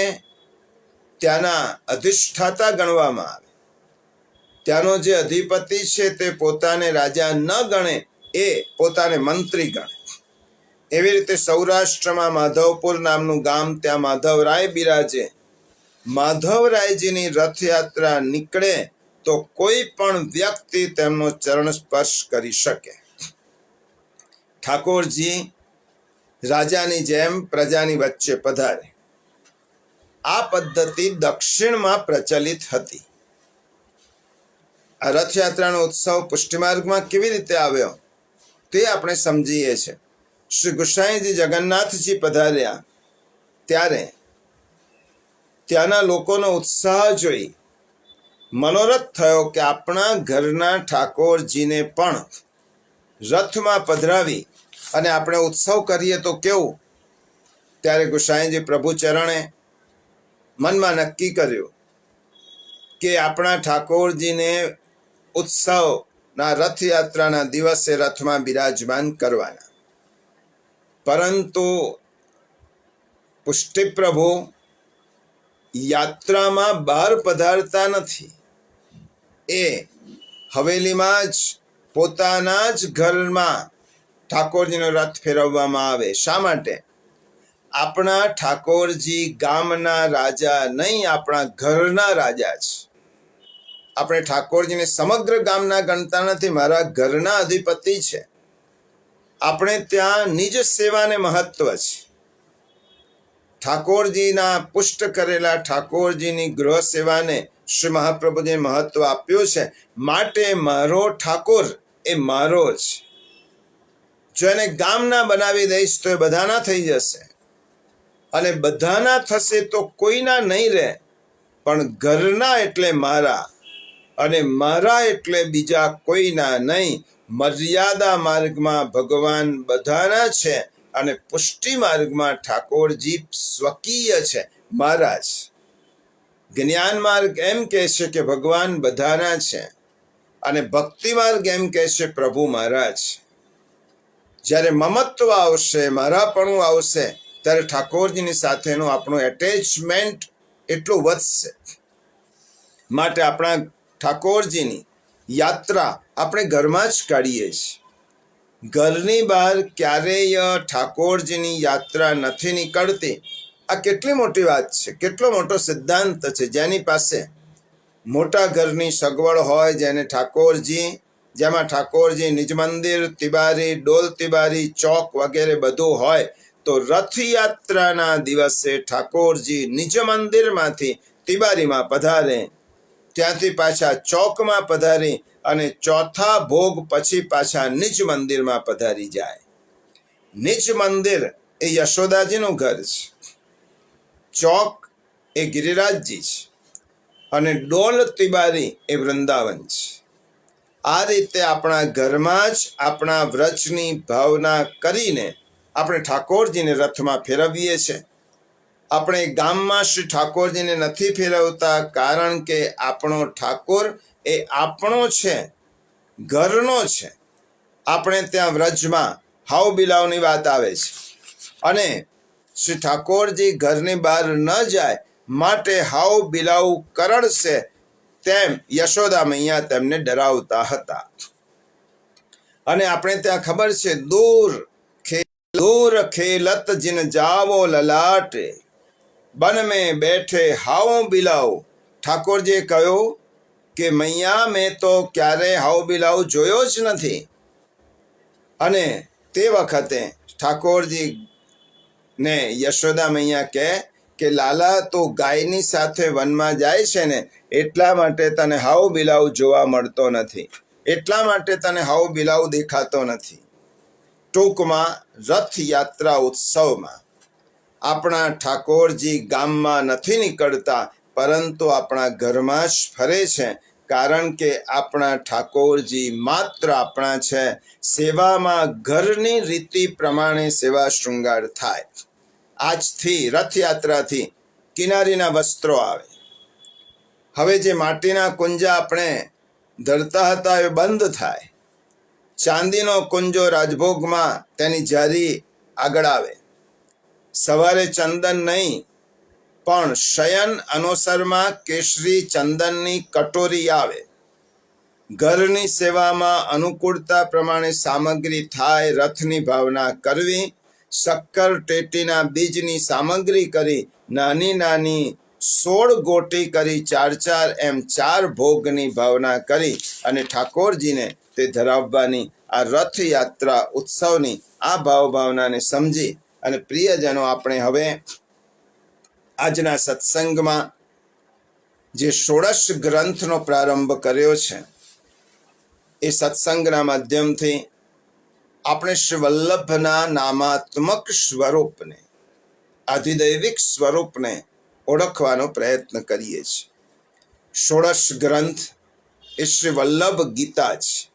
ત્યાંના અધિષ્ઠાતા ગણવામાં આવે. ત્યાંનો જે અધિપતિ છે તે પોતાને રાજા ન ગણે, એ પોતાને મંત્રી ગણે. એવી રીતે સૌરાષ્ટ્રમાં માધવપુર નામનું ગામ, ત્યાં માધવરાય બિરાજે. માધવરાયજીની રથયાત્રા નીકળે તો કોઈ પણ વ્યક્તિ તેમનો ચરણ સ્પર્શ કરી શકે. ઠાકોરજી રાજાની જેમ પ્રજાની વચ્ચે પધારે. આ પદ્ધતિ દક્ષિણમાં પ્રચલિત હતી. આ રથયાત્રાનો ઉત્સવ પુષ્ટિમાર્ગમાં કેવી રીતે આવ્યો તે આપણે સમજીએ છીએ. શ્રી ગુસાઈજી જગન્નાથજી પધાર્યા ત્યારે ત્યાંના લોકોનો ઉત્સાહ જોઈ મનોરથ થયો કે આપણા ઘરના ઠાકોરજીને પણ રથમાં પધરાવી અને આપણે ઉત્સવ કરીએ તો કેવું. ત્યારે ગુસાઈજી પ્રભુ ચરણે મનમાં નક્કી કર્યું કે આપણા ઠાકોરજીને ઉત્સવના રથયાત્રાના દિવસે રથમાં બિરાજમાન કરવાના. પરંતુ પુષ્ટિ પ્રભુ યાત્રામાં બહાર પધારતા નથી. એ હવેલીમાં જ પોતાના જ ઘરમાં ઠાકોરજીનો રથ ફેરવવામાં આવે. શા માટે? આપણા ઠાકોરજી ગામના રાજા નહીં, આપણા ઘરના રાજા છે. આપણે ઠાકોરજીને સમગ્ર ગામના ગણતા નથી, મારા ઘરના અધિપતિ છે. આપણે ત્યાં નિજ સેવાને મહત્વ છે. ઠાકોરજીના પુષ્ટ કરેલા ઠાકોરજીની ગૃહ સેવાને શ્રી મહાપ્રભુજીએ મહત્વ આપ્યું છે. માટે મારો ઠાકોર એ મારો છે. જો એને ગામના બનાવી દઈશ તો એ બધાના થઈ જશે, અને બધાના થશે તો કોઈના નહીં રહે. પણ ઘરના એટલે મારા, અને મારા એટલે બીજા કોઈના નહીં. મર્યાદા માર્ગમાં ભગવાન બધાના છે, અને પુષ્ટિ માર્ગમાં ઠાકોરજી સ્વકીય છે, મારા જ. જ્ઞાન માર્ગ એમ કહે છે કે ભગવાન બધાના છે, અને ભક્તિ માર્ગ એમ કહે છે પ્રભુ મારા છે. જ્યારે મમત્વ આવશે, મારાપણું આવશે, ત્યારે ઠાકોરજીની સાથેનું આપણું એટેચમેન્ટ એટલું વધશે. માટે આપણા ઠાકોરજીની યાત્રા આપણે ઘરમાં જ કાઢીએ છીએ. ઘરની બહાર ક્યારેય ઠાકોરજીની યાત્રા નથી નીકળતી. આ કેટલી મોટી વાત છે, કેટલો મોટો સિદ્ધાંત છે. જેની પાસે મોટા ઘરની સગવડ હોય, જેમાં ઠાકોરજી નિજ મંદિર, તિબારી, ડોલ તિબારી, ચોક વગેરે બધું હોય, તો રથયાત્રાના દિવસે ઠાકોરજી નિજ મંદિરમાંથી તિબારીમાં પધારે, ત્યાંથી પાછા ચોકમાં પધારી અને ચોથા ભોગ પછી પાછા નિજ મંદિરમાં પધારી જાય. નિજ મંદિર એ યશોદાજીનું ઘર છે, ચોક એ ગિરિરાજજી છે, અને ડોલ તિબારી એ વૃંદાવન છે. આ રીતે આપણા ઘરમાં જ આપણા વ્રજની ભાવના કરીને આપણે ઠાકોરજીને રથમાં ફેરવીએ છીએ. આપણે ગામમાં શ્રી ઠાકોરજીને નથી ફેરવતા, કારણ કે આપણો ઠાકોર એ આપણો છે, ઘરનો છે. આપણે ત્યાં વ્રજમાં હાવ બિલાવની વાત આવે છે, અને શ્રી ઠાકોરજી ઘરની બહાર ન જાય માટે હાવ બિલાવ કરડશે તેમ યશોદા મૈયા તેમને ડરાવતા હતા. અને આપણે ત્યાં ખબર છે, દૂર ખેલત જીન જાવો લલાટે, બન મેં બેઠે હાવ બિલાવ. ઠાકોરજીએ કહ્યું કે મૈયા, મેં તો ક્યારેય હાવ બિલાવ જોયો જ નથી. અને તે વખતે ઠાકોરજી ને યશોદા મૈયા કહે કે લાલા, તો ગાયની સાથે વનમાં જાય છે ને, એટલા માટે તને હાવ બિલાવ જોવા મળતો નથી, એટલા માટે તને હાવ બિલાવ દેખાતો નથી. ટૂંકમાં રથયાત્રા ઉત્સવમાં આપણા ઠાકોરજી ગામમાં નથી નીકળતા, પરંતુ આપણા ઘરમાં જ ફરે છે. કારણ કે આપણા ઠાકોરજી માત્ર આપણા છે. સેવામાં ઘરની રીતિ પ્રમાણે સેવા શૃંગાર થાય. આજથી રથયાત્રાથી કિનારીના વસ્ત્રો આવે. હવે જે માટીના કુંજા આપણે ધરતા હતા એ બંધ થાય. ચાંદીનો કુંજો રાજભોગમાં તેની જારી આગળ આવે. સવારે ચંદન નહીં, પણ શયન અનુસરમાં કેસરી ચંદનની કટોરી આવે. ઘરની સેવામાં અનુકૂળતા પ્રમાણે સામગ્રી થાય, રથની ભાવના કરવી, શક્કર ટેટીના બીજની સામગ્રી કરી નાની નાની 16 ગોટી કરી 4 4 એમ 4 ભોગની ભાવના કરી અને ઠાકોરજીને તે ધરાવવાની આ રથયાત્રા ઉત્સવની આ ભાવનાને સમજી અને પ્રિયજનો, આપણે હવે આજના સત્સંગમાં જે 16 ગ્રંથનો પ્રારંભ કર્યો છે એ સત્સંગના માધ્યમથી આપણે શ્રી વલ્લભના નામાત્મક સ્વરૂપને, આધિદૈવિક સ્વરૂપને ઓળખવાનો પ્રયત્ન કરીએ છીએ. 16 ગ્રંથ એ શ્રી વલ્લભ ગીતા છે.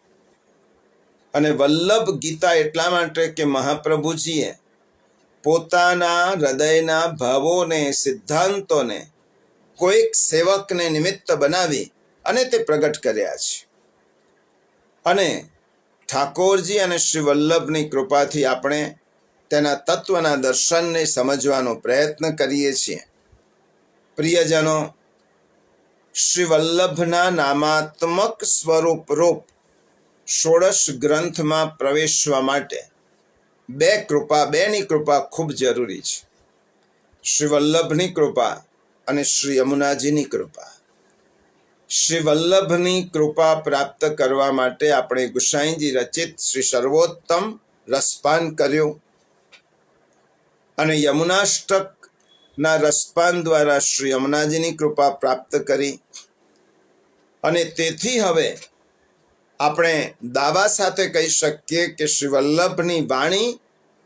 અને વલ્લભ ગીતા એટલા માટે કે મહાપ્રભુજીએ પોતાના હૃદયના ભાવોને, સિદ્ધાંતોને કોઈક સેવકને નિમિત્ત બનાવી અને તે પ્રગટ કર્યા છે. અને ઠાકોરજી અને શ્રી વલ્લભની કૃપાથી આપણે તેના તત્વના દર્શનને સમજવાનો પ્રયત્ન કરીએ છીએ. પ્રિયજનો, શ્રી વલ્લભના નામાત્મક સ્વરૂપ રૂપ 16 ગ્રંથમાં પ્રવેશવા માટે બેની કૃપા ખૂબ જરૂરી છે. શ્રી વલ્લભની કૃપા અને શ્રી યમુનાજીની કૃપા. શ્રી વલ્લભની કૃપા પ્રાપ્ત કરવા માટે આપણે ગુસાઈજી રચિત શ્રી સર્વોત્તમ રસપાન કર્યું અને યમુનાષ્ટકના રસપાન દ્વારા શ્રી યમુનાજીની કૃપા પ્રાપ્ત કરી. અને તેથી હવે આપણે દાવા સાથે કહી શકીએ કે શ્રી વલ્લભની વાણી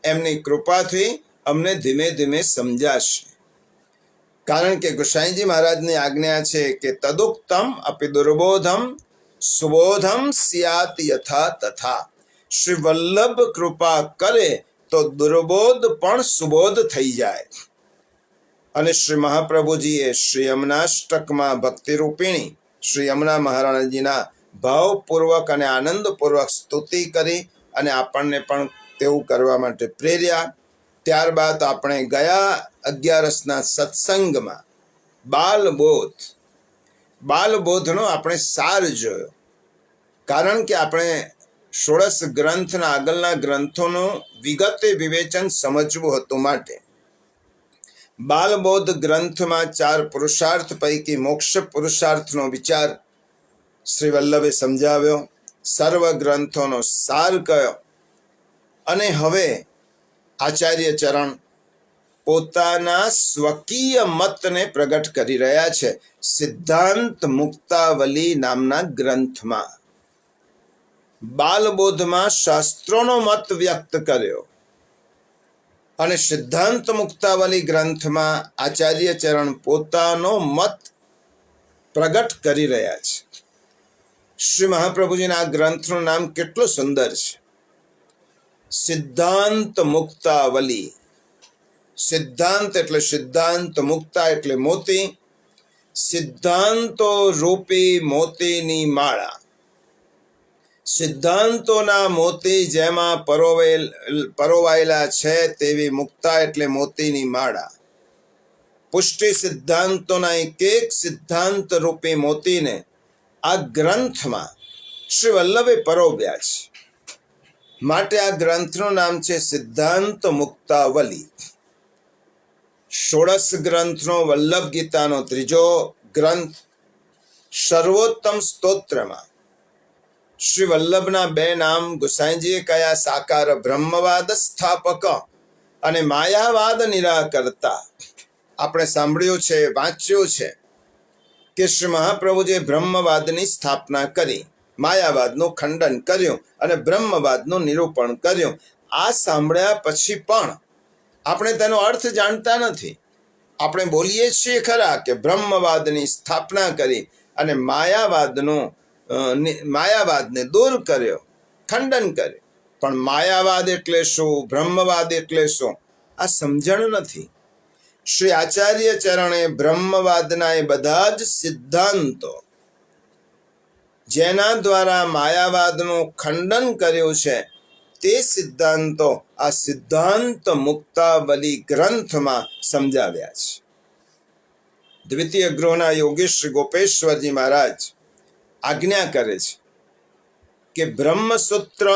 એમની કૃપાથી અમને ધીમે ધીમે સમજાશે. કારણ કે ગુસાઈજી મહારાજની આજ્ઞા છે કે તદુક્તમ અપિ દુર્બોધમ સુબોધમ સ્યાત યથા તથા. શ્રી વલ્લભ કૃપા કરે તો દુર્બોધ પણ સુબોધ થઈ જાય. અને શ્રી મહાપ્રભુજીએ શ્રી યમુનાષ્ટકમાં ભક્તિ રૂપિણી શ્રી યમુના મહારાણીજીના ભાવપૂર્વક અને આનંદપૂર્વક સ્તુતિ કરી અને આપણને પણ તેવું કરવા માટે પ્રેર્યા. ત્યારબાદ આપણે ગયા 11ના સત્સંગમાં બાલબોધનો આપણે સાર જોયો. કારણ કે આપણે 16 ગ્રંથના આગળના ગ્રંથોનું વિગતે વિવેચન સમજવું હતું માટે બાલબોધ ગ્રંથમાં 4 પુરુષાર્થ પૈકી મોક્ષ પુરુષાર્થનો વિચાર શ્રી વલ્લભે સમજાવ્યો, સર્વ ગ્રંથોનો સાર કયો. અને હવે આચાર્ય ચરણ પોતાના સ્વકીય મતને પ્રગટ કરી રહ્યા છે સિદ્ધાંત મુક્તાવલી નામના ગ્રંથમાં. બાલબોધમાં શાસ્ત્રોનો મત વ્યક્ત કર્યો અને સિદ્ધાંત મુક્તાવલી ગ્રંથમાં આચાર્ય ચરણ પોતાનો મત પ્રગટ કરી રહ્યા છે. શ્રી મહાપ્રભુજીના આ ગ્રંથનું નામ કેટલું સુંદર છે, સિદ્ધાંત મુક્તાવલી. સિદ્ધાંત એટલે સિદ્ધાંત, મુક્તા એટલે મોતી, સિદ્ધાંતો રૂપી મોતીની માળા. સિદ્ધાંતોના મોતી જેમાં પરોવાયેલા છે તેવી મુક્તા એટલે મોતીની માળા. પુષ્ટિ સિદ્ધાંતોના એક સિદ્ધાંત રૂપી મોતીને આ ગ્રંથમાં શ્રી વલ્લભે પરોવ્યા છે. માટે આ ગ્રંથનું નામ છે સિદ્ધાંત મુક્તાવલી. 16 ગ્રંથનો વલ્લભ ગીતાનો 3જો ગ્રંથ સર્વોત્તમ સ્તોત્રમાં શ્રી વલ્લભના 2 નામ ગુસાઈજીએ કયા, સાકાર બ્રહ્મવાદ સ્થાપક અને માયાવાદ નિરાકર્તા. આપણે સાંભળ્યું છે, વાંચ્યું છે કે શ્રી મહાપ્રભુજીએ બ્રહ્મવાદની સ્થાપના કરી, માયાવાદનું ખંડન કર્યું અને બ્રહ્મવાદનું નિરૂપણ કર્યું. આ સાંભળ્યા પછી પણ આપણે તેનો અર્થ જાણતા નથી. આપણે બોલીએ છીએ ખરા કે બ્રહ્મવાદની સ્થાપના કરી અને માયાવાદને દૂર કર્યો, ખંડન કર્યું. પણ માયાવાદ એટલે શું, બ્રહ્મવાદ એટલે શું, આ સમજણ નથી. શ્રી આચાર્ય ચરણે બ્રહ્મવાદના એ બધા જ સિદ્ધાંતો જેના દ્વારા માયાવાદનું ખંડન કર્યું છે તે સિદ્ધાંતો આ સિદ્ધાંત મુક્તાવલી ગ્રંથમાં સમજાવ્યા છે. દ્વિતીય ગૃહના યોગી શ્રી ગોપેશ્વરજી મહારાજ આજ્ઞા કરે છે કે બ્રહ્મસૂત્ર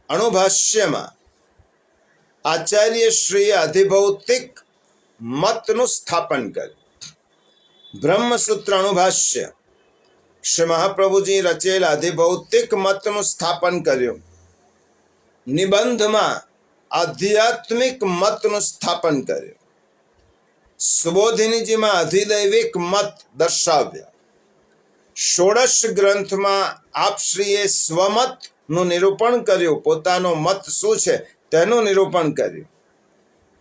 અણુભાષ્યમાં આચાર્ય શ્રીએ અધિભૌતિક મતનું સ્થાપન કર્યું. બ્રહ્મસૂત્ર અણુભાષ્ય શ્રી મહાપ્રભુજી રચેલ અધિભૌતિક મતનું સ્થાપન કર્યું. નિબંધમાં આધ્યાત્મિક મતનું સ્થાપન કર્યું. સુબોધિનીજીમાં અધિદૈવિક મત દર્શાવ્યા. ષોડશ ગ્રંથમાં આપશ્રીએ સ્વમતનું નિરૂપણ કર્યું, પોતાનો મત શું છે તેનું નિરૂપણ કર્યું.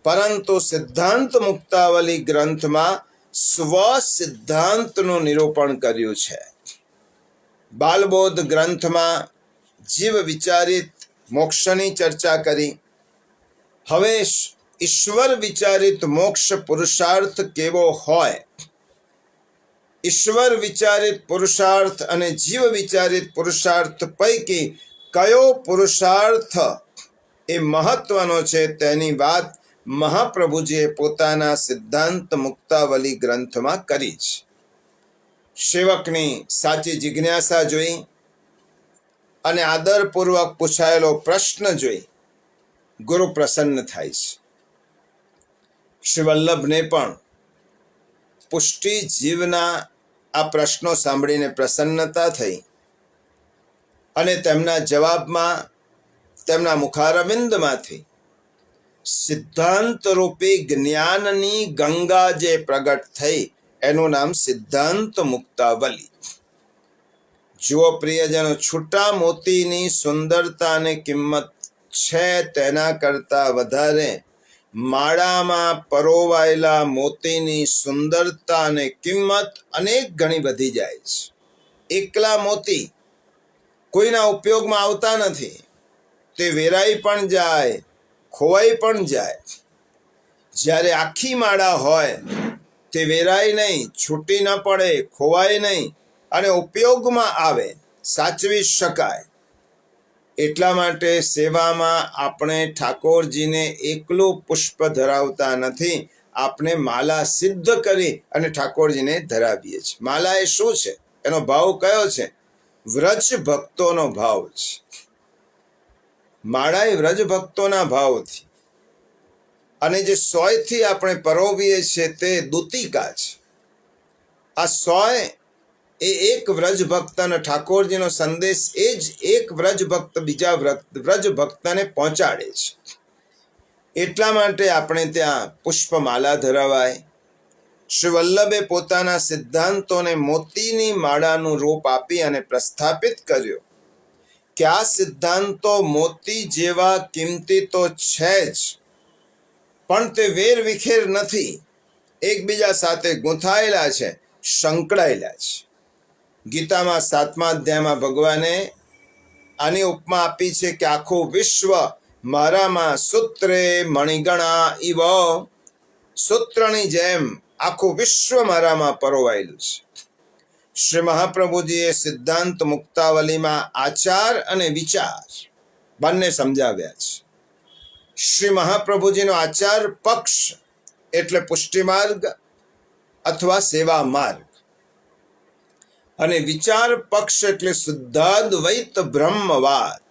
પરંતુ સિદ્ધાંત મુક્તાવલી ગ્રંથમાં સ્વ સિદ્ધાંતનું નિરૂપણ કર્યું છે. બાલબોધ ગ્રંથમાં જીવ વિચારિત મોક્ષની ચર્ચા કરી. હવે ઈશ્વર વિચારિત મોક્ષ પુરુષાર્થ કેવો હોય, ઈશ્વર વિચારિત પુરુષાર્થ અને જીવ વિચારિત પુરુષાર્થ પૈકી કયો પુરુષાર્થ એ મહત્વનો છે તેની વાત મહાપ્રભુજીએ પોતાના સિદ્ધાંત મુક્તાવલી ગ્રંથમાં કરી છે. સેવકની સાચી જિજ્ઞાસા જોઈ અને આદરપૂર્વક પૂછાયેલો પ્રશ્ન જોઈ ગુરુ પ્રસન્ન થાય છે. શ્રી વલ્લભને પણ પુષ્ટિ જીવના આ પ્રશ્નો સાંભળીને પ્રસન્નતા થઈ અને તેમના જવાબમાં તેમના મુખારવિંદમાંથી સિદ્ધાંત રૂપી જ્ઞાનની ગંગા જે પ્રગટ થઈ એનું નામ સિદ્ધાંત મુક્તાવલી. જુઓ પ્રિયજનો, છૂટા મોતીની સુંદરતા અને કિંમત છે તેના કરતા વધારે માળામાં પરોવાયેલા મોતીની સુંદરતા અને કિંમત અનેક ગણી વધી જાય છે. એકલા મોતી કોઈના ઉપયોગમાં આવતા નથી, તે વેરાઈ પણ જાય, ખોવાઈ પણ જાય. જ્યારે આખી માળા હોય તે વેરાય નહીં, છૂટી ન પડે, ખોવાય નહીં અને ઉપયોગમાં આવે, સાચવી શકાય. એટલા માટે સેવામાં આપણે ઠાકોરજીને એકલું પુષ્પ ધરાવતા નથી, આપણે માલા સિદ્ધ કરી અને ઠાકોરજીને ધરાવીએ છીએ. માલા એ શું છે, એનો ભાવ કયો છે? વ્રજ ભક્તોનો ભાવ છે. માળા એ વ્રજ ભક્તોના ભાવથી, અને જે સોયથી આપણે પરોવીએ છીએ તે દૂતિકા છે. આ સોય એ એક વ્રજ ભક્ત અને ઠાકોરજીનો સંદેશ એ જ એક વ્રજ ભક્ત બીજા વ્રજ ભક્તને પહોંચાડે છે. એટલા માટે આપણે ત્યાં પુષ્પમાલા ધરાવાય. શ્રી વલ્લભે પોતાના સિદ્ધાંતોને મોતીની માળાનું રૂપ આપી અને પ્રસ્થાપિત કર્યો કે આ સિદ્ધાંતો મોતી જેવા કિંમતી તો છે જ, પણ તે વેર વિખેર નથી, એકબીજા સાથે ગૂંથાયેલા છે, સંકળાયેલા છે. ગીતામાં 7મા અધ્યાયમાં ભગવાને આની ઉપમા આપી છે કે આખું વિશ્વ મારામાં સૂત્રે મણિગણા ઇવ, સૂત્રની જેમ આખું વિશ્વ મારામાં પરોવાયેલું છે. શ્રી મહાપ્રભુજીએ સિદ્ધાંત મુક્તાવલીમાં આચાર અને વિચાર બંને સમજાવ્યા છે. શ્રી મહાપ્રભુજીનો આચાર પક્ષ એટલે પુષ્ટિ માર્ગ અથવા સેવા માર્ગ, અને વિચાર પક્ષ એટલે શુદ્ધાદ્વૈત બ્રહ્મવાદ.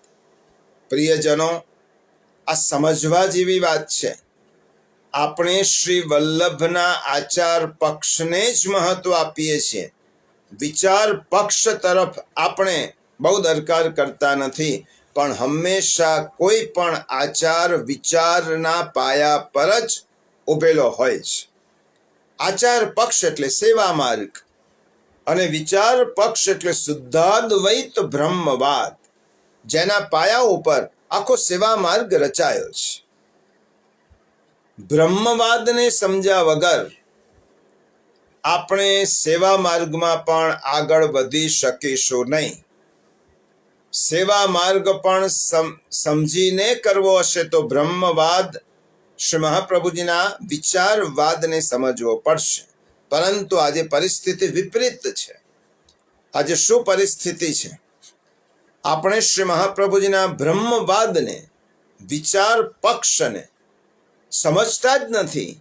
પ્રિયજનો, આ સમજવા જેવી વાત છે. આપણે શ્રી વલ્લભના આચાર પક્ષને જ મહત્વ આપીએ છીએ, વિચાર પક્ષ તરફ આપણે બહુ દરકાર કરતા નથી. પણ હંમેશા કોઈ પણ આચાર વિચારના પાયા પર જ ઉભેલો હોય છે. આચાર પક્ષ એટલે સેવા માર્ગ અને વિચાર પક્ષ એટલે શુદ્ધાદ્વૈત બ્રહ્મવાદ, જેના પાયા ઉપર આખો સેવા માર્ગ રચાયો છે. બ્રહ્મવાદને સમજ્યા વગર આપણે સેવા માર્ગમાં પણ આગળ વધી શકીશું નહીં. સેવા માર્ગ પણ સમજીને કરવો હશે તો બ્રહ્મવાદ શ્રી મહાપ્રભુજીના વિચારવાદને સમજવો પડશે. પરંતુ આજે પરિસ્થિતિ વિપરીત છે. આજે શું પરિસ્થિતિ છે? આપણે શ્રી મહાપ્રભુજીના બ્રહ્મવાદને, વિચાર પક્ષને સમજતા જ નથી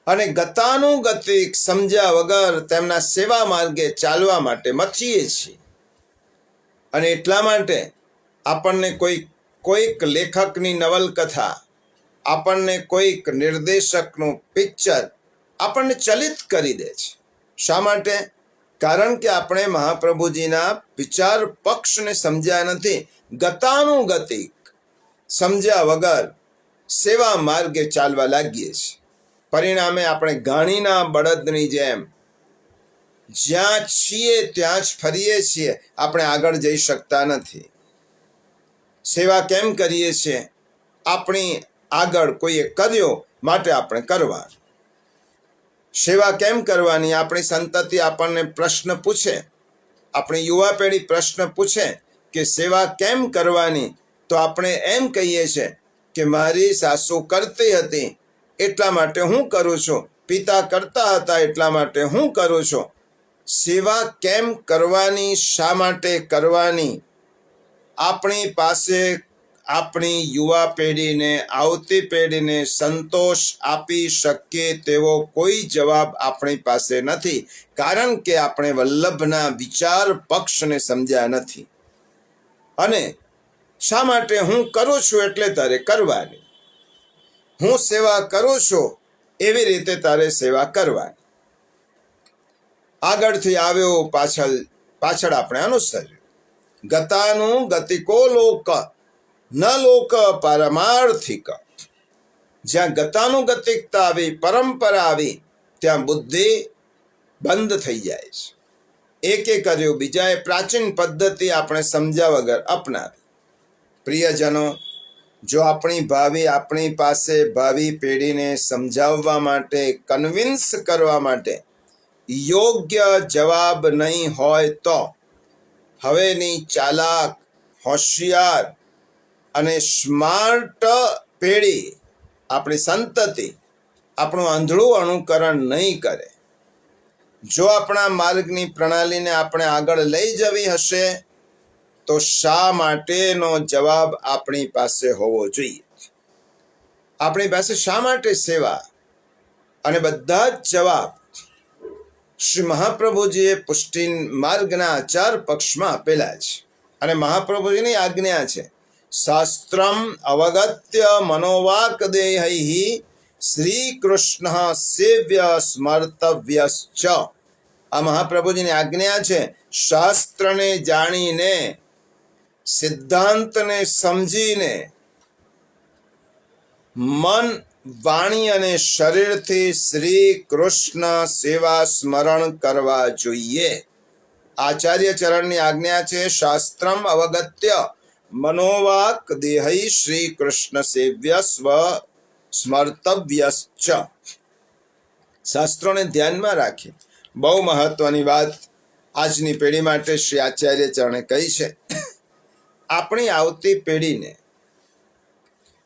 અને ગતાનુગતિક સમજ્યા વગર તેમના સેવા માર્ગે ચાલવા માટે મથીએ છીએ. અને એટલા માટે આપણને કોઈક લેખકની નવલકથા, આપણને કોઈક નિર્દેશકનું પિક્ચર આપણને ચલિત કરી દે છે. શા માટે? કારણ કે આપણે મહાપ્રભુજીના વિચાર પક્ષને સમજ્યા નથી. ગતાનુગતિક સમજ્યા વગર સેવા માર્ગે ચાલવા લાગીએ છીએ. પરિણામે આપણે ગાણીના બળદની જેમ જ્યાં છીએ ત્યાં જ ફરીએ છીએ. આપણે આગળ જઈ શકતા નથી. સેવા કેમ કરીએ છીએ? આપણી આગળ કોઈએ કર્યો માટે આપણે કરવાનું. સેવા કેમ કરવાની? આપણી સંતતિ આપણને પ્રશ્ન પૂછે, આપણી યુવા પેઢી પ્રશ્ન પૂછે કે સેવા કેમ કરવાની? તો આપણે એમ કહીએ છીએ કે મારી સાસુ કરતી હતી એટલા માટે હું કરું છું, પિતા કરતા હતા એટલા માટે હું કરું છું. સેવા કેમ કરવાની? શા માટે કરવાની? આપણી પાસે આપણી યુવા પેઢીને, આવતી પેઢીને સંતોષ આપી શકીએ તેવો કોઈ જવાબ આપણી પાસે નથી. કારણ કે આપણે વલ્લભના વિચાર પક્ષને સમજ્યા નથી. અને શા માટે હું કરું છું એટલે તારે કરવાની, હું સેવા કરું છું એવી રીતે તારે સેવા કરવાની. આગળથી આવ્યો, પાછળ આપણે અનુસર્યું. ગતાનું ગતિકો લોક ન લોક પારમાર્થિક. જ્યાં ગતાનુગતિકતા આવી, પરંપરા આવી, ત્યાં બુદ્ધિ બંધ થઈ જાય છે. એકે કર્યું, બીજાએ પ્રાચીન પદ્ધતિ આપણે સમજ્યા વગર અપનાવી. પ્રિયજનો, જો આપણી પાસે ભાવિ પેઢીને સમજાવવા માટે, કન્વિન્સ કરવા માટે યોગ્ય જવાબ નહીં હોય તો હવેની ચાલાક, હોશિયાર અને સ્માર્ટ પેઢી, આપણી સંતતિ આપણું આંધળું અનુકરણ નહીં કરે. જો આપણા માર્ગની પ્રણાલીને આપણે આગળ લઈ જવી હશે તો શા માટેનો જવાબ આપણી પાસે હોવો જોઈએ. આપણી પાસે શા માટે સેવા? અને બધા જ જવાબ શ્રી મહાપ્રભુજીએ પુષ્ટિ માર્ગના આચાર પક્ષમાં આપેલા છે. અને મહાપ્રભુજીની આજ્ઞા છે, શાસ્ત્રમ અવગત્ય મનોવાક દેહૈ શ્રી કૃષ્ણ સેવ્ય સ્મર્તવ્યશ્ચ. આ મહાપ્રભુજીની આજ્ઞા છે. શાસ્ત્રને જાણીને, સિદ્ધાંતને સમજીને મન, વાણી અને શરીરથી શ્રી કૃષ્ણ સેવા સ્મરણ કરવા જોઈએ. આચાર્ય ચરણની આજ્ઞા છે, શાસ્ત્રમ અવગત્ય મનોવાક દેહૈ શ્રી કૃષ્ણ સેવ્ય સ્મર્તવ્યશ્ચ. શાસ્ત્રોને ધ્યાનમાં રાખી બહુ મહત્વની વાત આજની પેઢી માટે શ્રી આચાર્ય ચરણે કહી છે. આપણી આવતી પેઢીને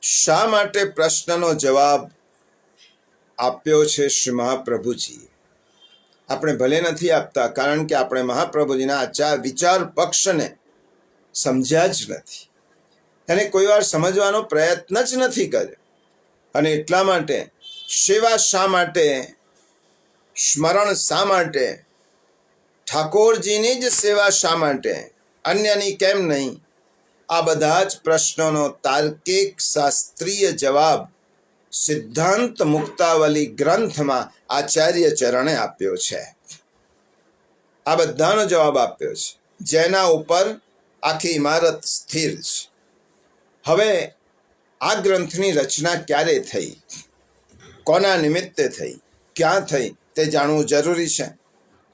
શા માટે પ્રશ્નનો જવાબ આપ્યો છે શ્રી મહાપ્રભુજીએ? આપણે ભલે નથી આપતા, કારણ કે આપણે મહાપ્રભુજીના વિચાર પક્ષને સમજ્યા જ નથી, એને કોઈ વાર સમજવાનો પ્રયત્ન જ નથી કર્યો. અને એટલા માટે સેવા શા માટે, સ્મરણ શા માટે, ઠાકોરજીની જ સેવા શા માટે, અન્યની કેમ નહીં? આ બધા જ પ્રશ્નોનો તાર્કિક શાસ્ત્રીય જવાબ સિદ્ધાંત મુક્તાવલી ગ્રંથમાં આચાર્ય ચરણે આપ્યો છે. આ બધાનો જવાબ આપ્યો છે, જેના ઉપર આખી ઇમારત સ્થિર છે. હવે આ ગ્રંથની રચના ક્યારે થઈ, કોના નિમિત્તે થઈ, ક્યાં થઈ તે જાણવું જરૂરી છે.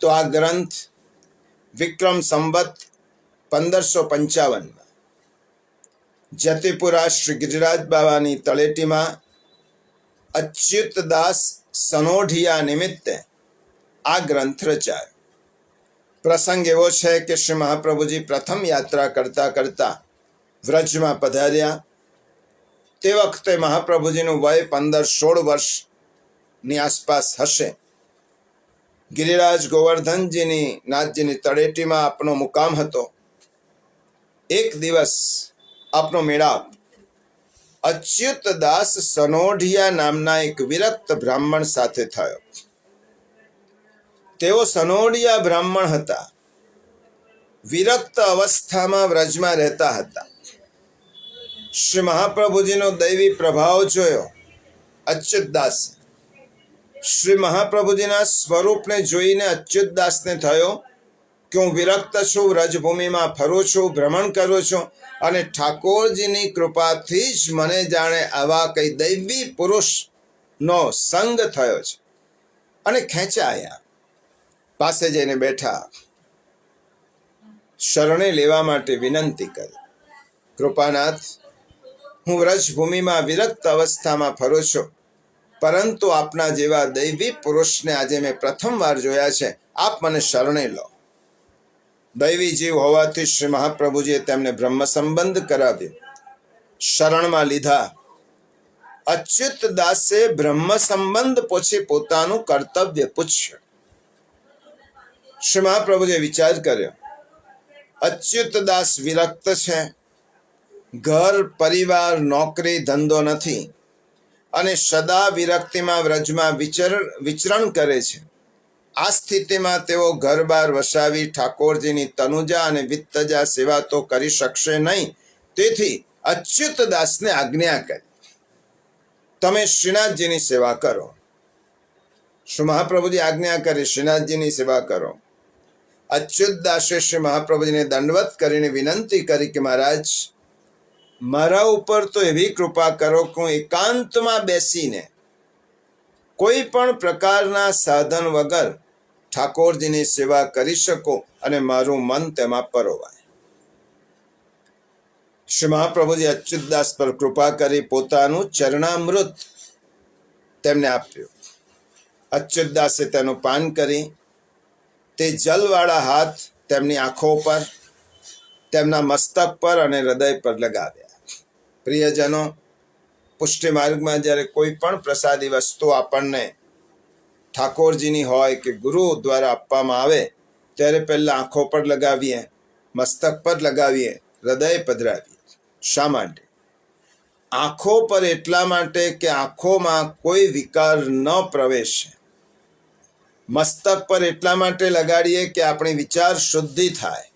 તો આ ગ્રંથ વિક્રમ સંવત 1555 જતીપુરા શ્રી ગિરિરાજ બાવાની તળેટીમાં અચ્યુતદાસ સનોઢિયા નિમિત્તે આ ગ્રંથ રચાયો. પ્રસંગ એવો છે કે શ્રી મહાપ્રભુજી પ્રથમ યાત્રા કરતા કરતા વ્રજમાં પધાર્યા. તે વખતે મહાપ્રભુજીનું વય 15-16 વર્ષની આસપાસ હશે. ગિરિરાજ ગોવર્ધનજીની નાથજીની તળેટીમાં આપનો મુકામ હતો. એક દિવસ આપનો મેળાપ અચ્યુતદાસ સનોઢિયા નામના એક વિરક્ત બ્રાહ્મણ સાથે થયો. તેઓ સનોઢિયા બ્રાહ્મણ હતા. વિરક્ત અવસ્થામાં વ્રજમાં રહેતા હતા. શ્રી મહાપ્રભુજીનો દૈવી પ્રભાવ જોયો અચ્યુતદાસ. શ્રી મહાપ્રભુજીના સ્વરૂપને જોઈને અચ્યુતદાસને થયો કે હું વિરક્ત છું, વ્રજભૂમિમાં ફરું છું, ભ્રમણ કરું છું, અને ઠાકોરજીની કૃપાથી જ મને જાણે આવા કઈ દૈવી પુરુષનો સંગ થયો છે. અને ખેંચાયા, પાસે જઈને બેઠા, શરણે લેવા માટે વિનંતી કરી. કૃપાનાથ, હું વ્રજભૂમિમાં વિરક્ત અવસ્થામાં ફરું છું, પરંતુ આપના જેવા દૈવી પુરુષને આજે મેં પ્રથમવાર જોયા છે. આપ મને શરણે લો. દૈવી જીવ હોવાથી શ્રી મહાપ્રભુજીએ તેમને બ્રહ્મ સંબંધ કરાવ્યો, શરણમાં લીધા. અચ્યુતદાસે બ્રહ્મ સંબંધ પછી પોતાનું કર્તવ્ય પૂછ્યું. શ્રી મહાપ્રભુજીએ વિચાર કર્યો, અચ્યુતદાસ વિરક્ત છે, ઘર પરિવાર નોકરી ધંધો નથી, અને સદા વિરક્તિમાં વ્રજમાં વિચરણ કરે છે. આ સ્થિતિમાં તેઓ ઘર બાર વસાવી ઠાકોરજીની તનુજા અને વિત્તજા સેવા તો કરી શકશે નહીં. તેથી અચ્યુતદાસને આજ્ઞા કરી, તમે શ્રીનાથજીની સેવા કરો. શ્રી મહાપ્રભુજી આજ્ઞા કરી, શ્રીનાથજીની સેવા કરો. અચ્યુતદાસે શ્રી મહાપ્રભુજીને દંડવત કરીને વિનંતી કરી કે મહારાજ, મારા ઉપર તો એવી કૃપા કરો કે હું એકાંતમાં બેસીને કોઈ પણ પ્રકારના સાધન વગર ઠાકોરજીની સેવા કરી શકું અને મારું મન તેમાં પરોવાય. શ્રી મહાપ્રભુજી અચ્યુતદાસ પર કૃપા કરી પોતાનું ચરણામૃત તેમને આપ્યું. અચ્યુતદાસે તેનું પાન કરી તે જલવાળા હાથ તેમની આંખો પર, તેમના મસ્તક પર અને હૃદય પર લગાવ્યા. પ્રિયજનો, પુષ્ટિ માર્ગમાં જ્યારે કોઈ પણ પ્રસાદી વસ્તુ આપણને ઠાકોરજીની હોય કે ગુરુ દ્વારા આપવામાં આવે ત્યારે પહેલાં આંખો પર લગાવીએ, મસ્તક પર લગાવીએ, હૃદય પધરાવીએ. શા માટે? આંખો પર એટલા માટે કે આંખોમાં કોઈ વિકાર ન પ્રવેશે. મસ્તક પર એટલા માટે લગાડીએ કે આપણી વિચાર શુદ્ધિ થાય.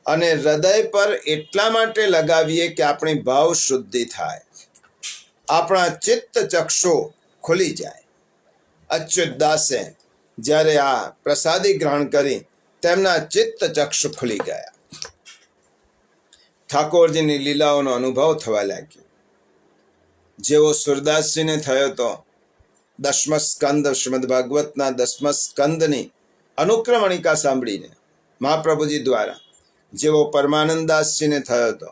અને હૃદય પર એટલા માટે લગાવીએ કે આપણી ભાવ શુદ્ધિ થાય, આપણા ચિત્ત ચક્ષુ ખુલી જાય. અચ્યુતદાસે જ્યારે આ પ્રસાદી ગ્રહણ કરી તેમના ચિત્ત ચક્ષુ ખુલી ગયા. ઠાકોરજીની લીલાઓનો અનુભવ થવા લાગ્યો, જેવો સુરદાસજીને થયો તો. દસમ સ્કંદ, શ્રીમદ ભાગવતના 10મ સ્કંદની અનુક્રમણિકા સાંભળીને મહાપ્રભુજી દ્વારા જેવો પરમાનંદાસજીને થયો હતો,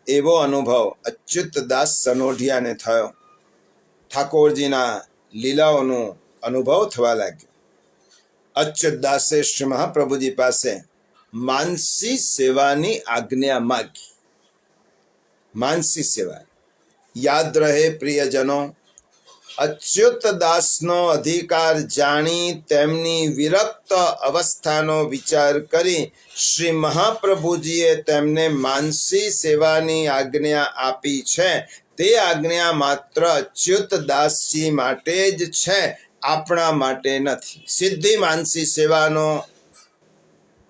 એવો અનુભવ અચ્યુતદાસ સનોઢિયાને થયો. ઠાકોરજીના લીલાઓનો અનુભવ થવા લાગ્યો. અચ્યુતદાસે શ્રી મહાપ્રભુજી પાસે માનસી સેવાની આજ્ઞા માગી. માનસી સેવા યાદ રહે પ્રિયજનો, અચ્યુતદાસનો અધિકાર જાણી તેમની વિરક્ત અવસ્થાનો વિચાર કરી શ્રી મહાપ્રભુજીએ તેમને માનસી સેવાની આજ્ઞા આપી છે. તે આજ્ઞા માત્ર અચ્યુતદાસજી માટે જ છે, આપણા માટે નથી. સીધી માનસી સેવાનો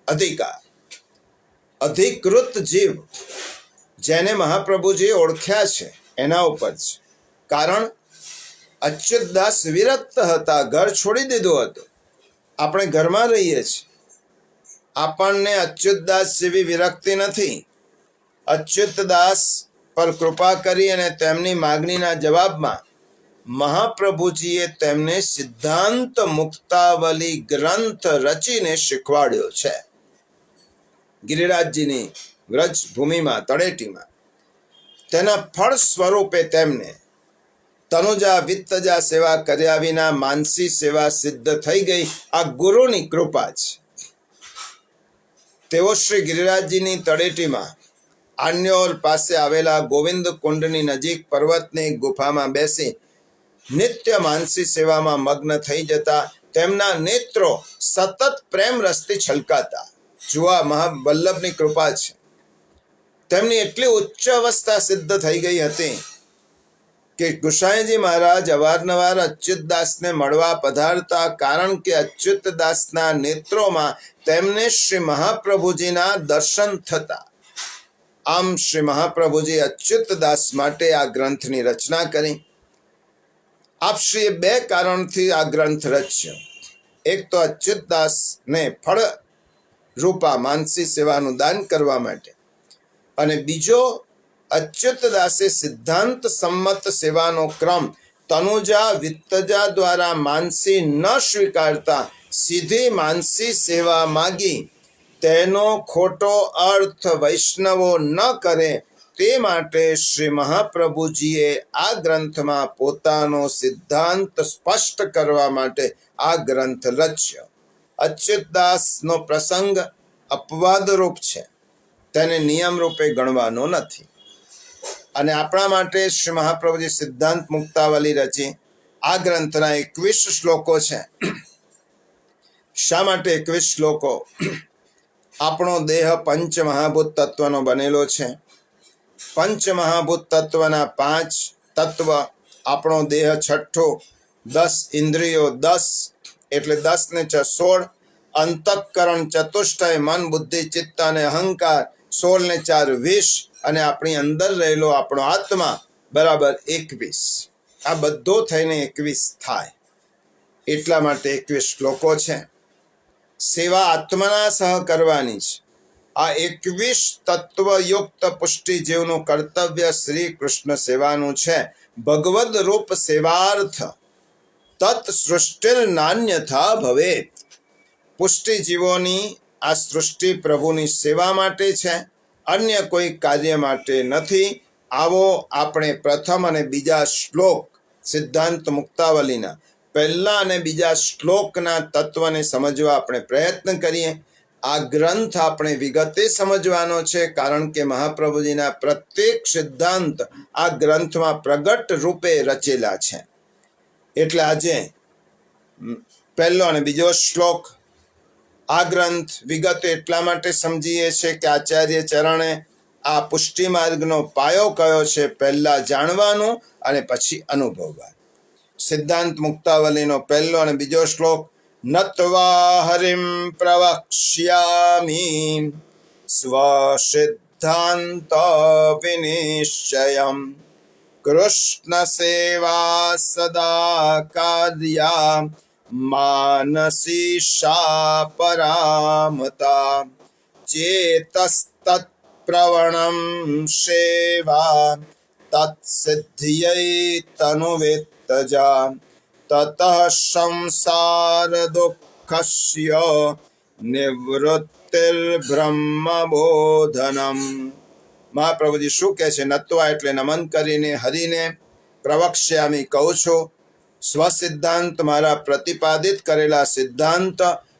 અધિકાર અધિકૃત જીવ જેને મહાપ્રભુજીએ ઓળખ્યા છે એના ઉપર છે. કારણ અચ્યુતદાસ વિરક્ત હતા, ઘર છોડી દીધું હતું. આપણે ઘરમાં રહીએ છીએ, આપણને અચ્યુતદાસ જેવી વિરક્તિ નથી. અચ્યુતદાસ પર કૃપા કરી અને તેમની માગણીના જવાબમાં મહાપ્રભુજીએ તેમને સિદ્ધાંત મુક્તાવલી ગ્રંથ રચીને શીખવાડ્યો છે. ગિરિરાજજીની વ્રજ ભૂમિમાં, તળેટીમાં તેના ફળ સ્વરૂપે તેમને તનુજા વિત્તજા સેવા કર્યા વિના માનસી સેવા સિદ્ધ થઈ ગઈ. આ ગુરુની કૃપા છે. તેઓ શ્રી ગિરિરાજજીની તળેટીમાં આન્યોલ પાસે આવેલા ગોવિંદ કુંડની નજીક પર્વતની ગુફામાં બેસી નિત્ય માનસી સેવામાં મગ્ન થઈ જતા. તેમના નેત્રો સતત પ્રેમ રસથી છલકાતા. જુઓ, મહાવલ્લભની કૃપા છે. તેમની એટલી ઉચ્ચ અવસ્થા સિદ્ધ થઈ ગઈ હતી કે ગુસાઈજી મહારાજ અવારનવાર અચ્યુતદાસને મળવા પધારતા, કારણ કે અચ્યુતદાસના નેત્રોમાં તેમને શ્રી મહાપ્રભુજીના દર્શન થતા. આમ શ્રી મહાપ્રભુજી અચ્યુતદાસ માટે આ ગ્રંથની રચના કરી. આપશ્રીએ બે કારણથી આ ગ્રંથ રચ્યો. એક તો અચ્યુતદાસને ફળ રૂપા માનસી સેવાનું દાન કરવા માટે, અને બીજો અચ્યુતદાસે સિદ્ધાંત સંમત સેવાનો ક્રમ તનુજા વિત્તજા દ્વારા માનસી ન સ્વીકારતા સીધી માનસી સેવા માગી તેનો ખોટો અર્થ વૈષ્ણવો ન કરે તે માટે શ્રી મહાપ્રભુજીએ આ ગ્રંથમાં પોતાનો સિદ્ધાંત સ્પષ્ટ કરવા માટે આ ગ્રંથ રચ્યો. અચ્યુતદાસનો પ્રસંગ અપવાદરૂપ છે, તેને નિયમ રૂપે ગણવાનો નથી. અને આપણા માટે શ્રી મહાપ્રભુજી સિદ્ધાંત મુક્તાવલી રચી. આ ગ્રંથના 21 શ્લોકો છે. શા માટે 21 શ્લોકો? આપણો દેહ પંચ મહાભૂત તત્વનો બનેલો છે. પંચ મહાભૂત તત્વના 5 તત્વ, આપણો દેહ છઠ્ઠો, 10 ઇન્દ્રિયો, 10 એટલે 10 ને 16, અંતઃકરણ ચતુષ્ટય, મન બુદ્ધિ ચિત્ત અને અહંકાર, 16 ને 4 20, અને આપણી અંદર રહેલો આપણો આત્મા બરાબર 21. આ બધો થઈને 21 થાય. એટલા માટે 21 શ્લોકો છે. સેવા આત્મના સહ કરવાની છે. આ 21 તત્વયુક્ત પુષ્ટિ જીવનું કર્તવ્ય શ્રી કૃષ્ણ સેવાનું છે. ભગવદ રૂપ સેવાર્થ તત સૃષ્ટિર નાન્યથા ભવેત. પુષ્ટિ જીવોની આ સૃષ્ટિ પ્રભુની સેવા માટે છે, અન્ય કોઈ કાર્ય માટે નથી. આવો આપણે પ્રથમ અને બીજા શ્લોક સિદ્ધાંત મુક્તાવલીના પહેલા અને બીજા શ્લોકના તત્વને સમજવા આપણે પ્રયત્ન કરીએ. આ ગ્રંથ આપણે વિગતે સમજવાનો છે, કારણ કે મહાપ્રભુજીના પ્રત્યેક સિદ્ધાંત આ ગ્રંથમાં પ્રગટ રૂપે રચેલા છે. એટલે આજે પહેલો અને બીજો શ્લોક, આ ગ્રંથ વિગતે એટલા માટે સમજીએ છીએ કે આચાર્ય ચરણે આ પુષ્ટિ માર્ગનો પાયો કયો છે પહેલા જાણવાનું અને પછી અનુભવવાનું. સિદ્ધાંત મુક્તાવલીનો પહેલો અને બીજો શ્લોક. નત્વા હરિમ પ્રવક્ષ્યામિ સ્વસિદ્ધાંત વિનિશ્ચયમ કૃષ્ણ સેવા સદા કાર્યા માનસી શા પરામતા ચેતસ્તત્ પ્રવણમ સેવા તત્સિદ્ધ્યૈ તનુવિત્તજા તતઃ સંસાર દુઃખસ્ય નિવૃત્તિર્બ્રહ્મબોધનમ. મહાપ્રભુજી શું કહે છે? નત્વા એટલે નમન કરીને હરિને, પ્રવક્ષ્યામી કહું છું, સ્વસિદ્ધાંત મારા પ્રતિપાદિત કરેલા સિદ્ધાંત,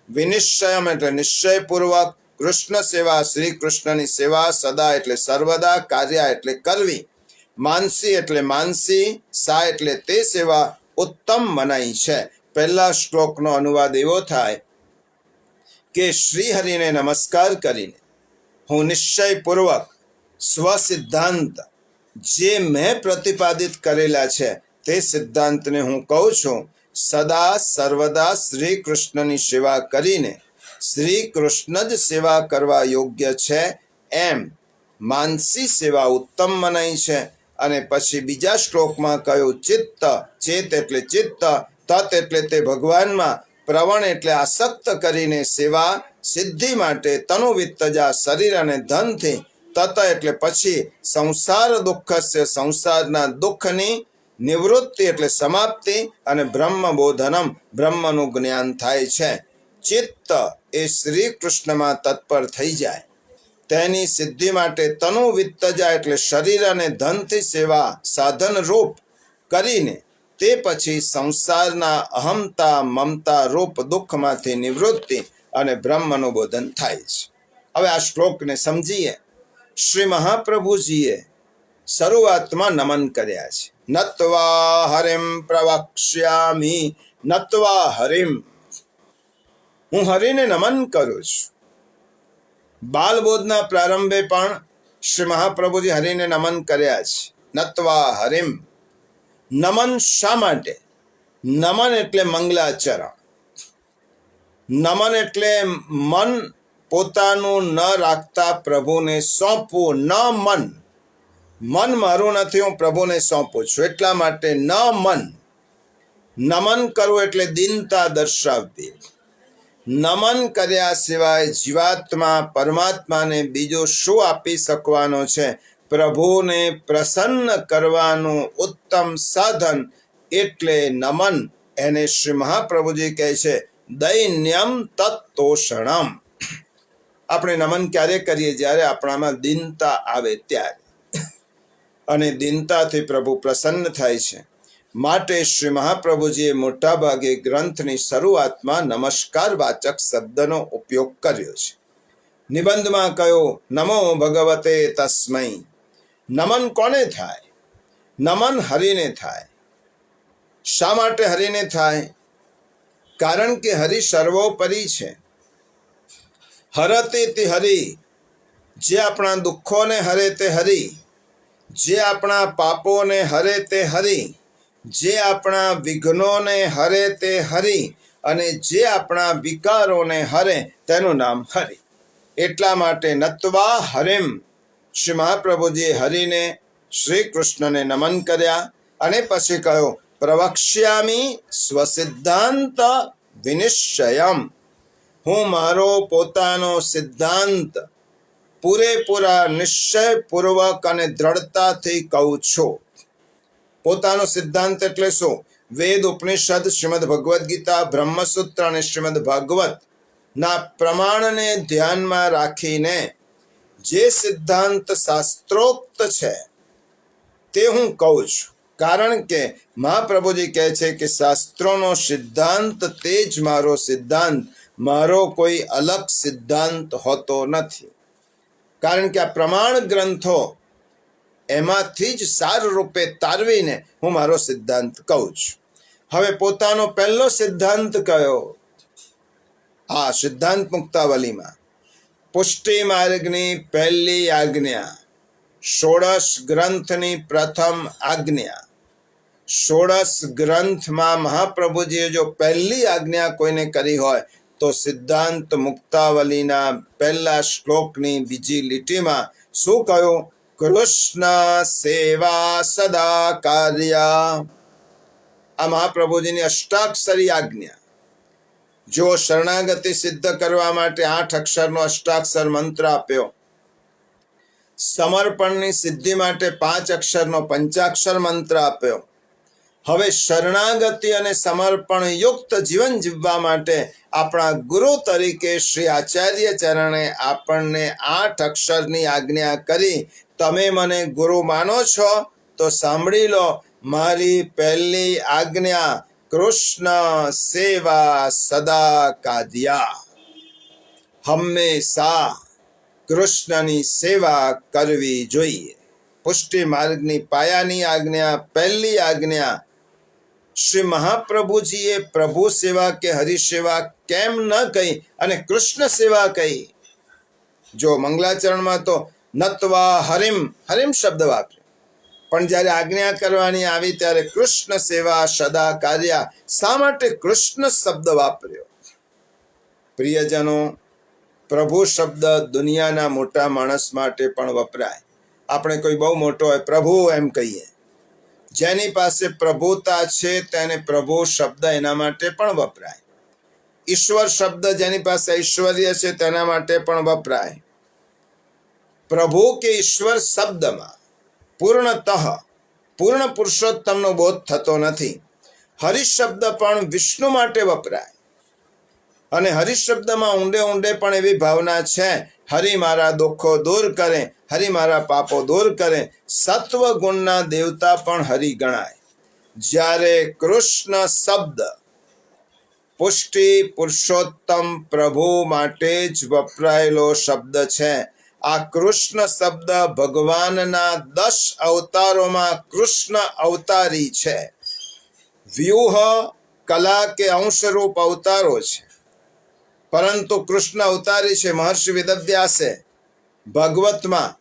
વિનિશ્ચયમ એટલે નિશ્ચયપૂર્વક, કૃષ્ણ સેવા શ્રી કૃષ્ણની સેવા, સદા એટલે સર્વદા, કાર્ય એટલે કરવી, માનસી એટલે માનસી, સા એટલે તે સેવા ઉત્તમ મનાઈ છે. પહેલા શ્લોકનો અનુવાદ એવો થાય કે શ્રી હરિને નમસ્કાર કરીને હું નિશ્ચયપૂર્વક સ્વસિદ્ધાંત જે મેં પ્રતિપાદિત કરેલા છે તે સિદ્ધાંતને હું કહું છું, સદા સર્વદા શ્રી કૃષ્ણની સેવા કરીને શ્રી કૃષ્ણ જ સેવા કરવા યોગ્ય છે એમ માનસી સેવા ઉત્તમ મનાઈ છે. અને પછી બીજા શ્લોકમાં કહ્યું ચિત્ત, ચેત એટલે ચિત્ત, તત એટલે તે ભગવાનમાં, પ્રવણ એટલે આસક્ત કરીને સેવા સિદ્ધિ માટે, તનુવિત્તજા શરીર અને ધનથી, તત એટલે પછી સંસાર દુઃખસ્ય સંસારના દુઃખની, નિવૃત્તિ એટલે સમાપ્તિ, અને બ્રહ્મબોધનમ બ્રહ્મનું જ્ઞાન થાય છે. ચિત્ત એ શ્રી કૃષ્ણમાં તત્પર થઈ જાય તેની સિદ્ધિ માટે, તનુ વિત્તજા એટલે શરીર અને ધનથી સેવા સાધન રૂપ કરીને તે પછી સંસારના અહમતા મમતા રૂપ દુઃખમાંથી નિવૃત્તિ અને બ્રહ્મનું બોધન થાય છે. હવે આ શ્લોકને સમજીએ. શ્રી મહાપ્રભુજીએ શરૂઆતમાં નમન કર્યા છે. નત્વા હરિમ પ્રવક્ષ્યામિ. નત્વા હરિમ, હું હરિને નમન કરું છું. બાલબોધના પ્રારંભે પણ શ્રી મહાપ્રભુજી હરિને નમન કર્યા છે. નત્વા હરિમ, નમન શા માટે? નમન એટલે મંગલાચરણ. નમન એટલે મન પોતાનું ન રાખતા પ્રભુને સોંપવું. ન મન, મન મારું નથી, હું પ્રભુને સોંપું છું, એટલા માટે ન મન. નમન કરવું એટલે દીનતા દર્શાવવી. નમન કર્યા સિવાય જીવાત્મા પરમાત્માને બીજું શું આપી શકવાનો છે? પ્રભુને પ્રસન્ન કરવાનું ઉત્તમ સાધન એટલે નમન. એને શ્રી મહાપ્રભુજી કહે છે દૈન્યમ તત્તોષણમ. આપણે નમન ક્યારે કરીએ? જ્યારે આપણામાં દીનતા આવે ત્યારે, અને દીનતાથી પ્રભુ પ્રસન્ન થાય છે. માટે શ્રી મહાપ્રભુજીએ મોટાભાગે ગ્રંથની શરૂઆતમાં નમસ્કાર વાચક શબ્દનો ઉપયોગ કર્યો છે. નિબંધમાં કહ્યું નમો ભગવતે તસ્મૈ. નમન કોને થાય? નમન હરિને થાય. શા માટે હરિને થાય? કારણ કે હરિ સર્વોપરી છે. હરતે તે હરિ. જે આપણા દુઃખોને હરે તે હરિ. જે આપણા પાપોને હરે તે હરિ. જે આપણા વિઘ્નોને હરે તે હરિ. અને જે આપણા વિકારોને હરે તેનું નામ હરિ. એટલા માટે નત્વા હરિમ, શ્રી મહાપ્રભુજીએ હરિને, શ્રી કૃષ્ણને નમન કર્યા. અને પછી કહ્યું પ્રવક્ષ્યામી સ્વસિદ્ધાંત વિનિશ્ચયમ. હું મારો પોતાનો સિદ્ધાંત પૂરેપૂરા નિશ્ચયપૂર્વક અને દ્રઢતાથી કહું છું. પોતાનો સિદ્ધાંત એટલે શું? વેદ, ઉપનિષદ, શ્રીમદ ભગવદ્ ગીતા, બ્રહ્મસૂત્ર અને શ્રીમદ ભાગવત ના પ્રમાણને ધ્યાનમાં રાખીને જે સિદ્ધાંત શાસ્ત્રોક્ત છે તે હું કહું છું. કારણ કે મહાપ્રભુજી કહે છે કે શાસ્ત્રોનો સિદ્ધાંત તે જ મારો સિદ્ધાંત, મારો કોઈ અલગ સિદ્ધાંત હોતો નથી. કારણ કે આ પ્રમાણ ગ્રંથો એમાંથી જ સાર રૂપે તારવીને હું મારો સિદ્ધાંત કહું છું. હવે પોતાનો પહેલો સિદ્ધાંત કયો? આ સિદ્ધાંત મુક્તાવલીમાં પુષ્ટિ માર્ગની પહેલી આજ્ઞા, ષોડશ ગ્રંથની પ્રથમ આજ્ઞા. ષોડશ ગ્રંથમાં મહાપ્રભુજીએ જો પહેલી આજ્ઞા કોઈને કરી હોય તો સિદ્ધાંત મુક્તાવલીના પહેલા શ્લોકની બીજી લીટીમાં શું કહ્યું? કૃષ્ણ સેવા સદા કાર્ય. આ મહાપ્રભુજીની અષ્ટાક્ષરી આજ્ઞા. જો શરણાગતિ સિદ્ધ કરવા માટે 8 અક્ષરનો અષ્ટાક્ષર મંત્ર આપ્યો, સમર્પણની સિદ્ધિ માટે 5 અક્ષરનો પંચાક્ષર મંત્ર આપ્યો. હવે શરણાગતિ અને સમર્પણ યુક્ત જીવન જીવવા માટે આપણા ગુરુ તરીકે શ્રી આચાર્ય ચરણે આપણને 8 અક્ષરની આજ્ઞા કરી. તમે મને ગુરુ માનો છો તો સાંભળી લો, મારી પહેલી આજ્ઞા કૃષ્ણ સેવા સદા કાદ્યા. હંમેશા કૃષ્ણની સેવા કરવી જોઈએ. પુષ્ટિ માર્ગની પાયાની આજ્ઞા, પહેલી આજ્ઞા. શ્રી મહાપ્રભુજીએ પ્રભુ સેવા કે હરિસેવા કેમ ન કહી અને કૃષ્ણ સેવા કહી? જો મંગલાચરણમાં તો નત્વા હરિમ, હરિમ શબ્દ વાપર્યો, પણ જ્યારે આજ્ઞા કરવાની આવી ત્યારે કૃષ્ણ સેવા સદા કાર્ય. શા માટે કૃષ્ણ શબ્દ વાપર્યો? પ્રિયજનો, પ્રભુ શબ્દ દુનિયાના મોટા માણસ માટે પણ વપરાય. આપણે કોઈ બહુ મોટો હોય, પ્રભુ એમ કહીએ. જેની પાસે પ્રભુતા છે તેને પ્રભુ શબ્દ એના માટે પણ વપરાય. ઈશ્વર શબ્દ જેની પાસે ઐશ્વર્ય છે તેના માટે પણ વપરાય. પ્રભુ કે ઈશ્વર શબ્દમાં પૂર્ણતઃ પૂર્ણ પુરુષોત્તમનો બોધ થતો નથી. હરિ શબ્દ પણ વિષ્ણુ માટે વપરાય. અને હરિ શબ્દમાં ઊંડે ઊંડે પણ એવી ભાવના છે, હરિ મારા દુઃખો દૂર કરે, હરિ મારા પાપો દૂર કરે. સત્વ ગુણના દેવતા પણ હરિ ગણાય. જ્યારે કૃષ્ણ શબ્દ પુષ્ટિ પુરુષોત્તમ પ્રભુ માટે જ વપરાયેલો શબ્દ છે. આ કૃષ્ણ શબ્દ ભગવાનના 10 અવતારોમાં કૃષ્ણ અવતારી છે. વ્યુહ, કલા કે અંશરૂપ અવતારો છે, પરંતુ કૃષ્ણ અવતારી છે. મહર્ષિ વેદવ્યાસે ભાગવતમાં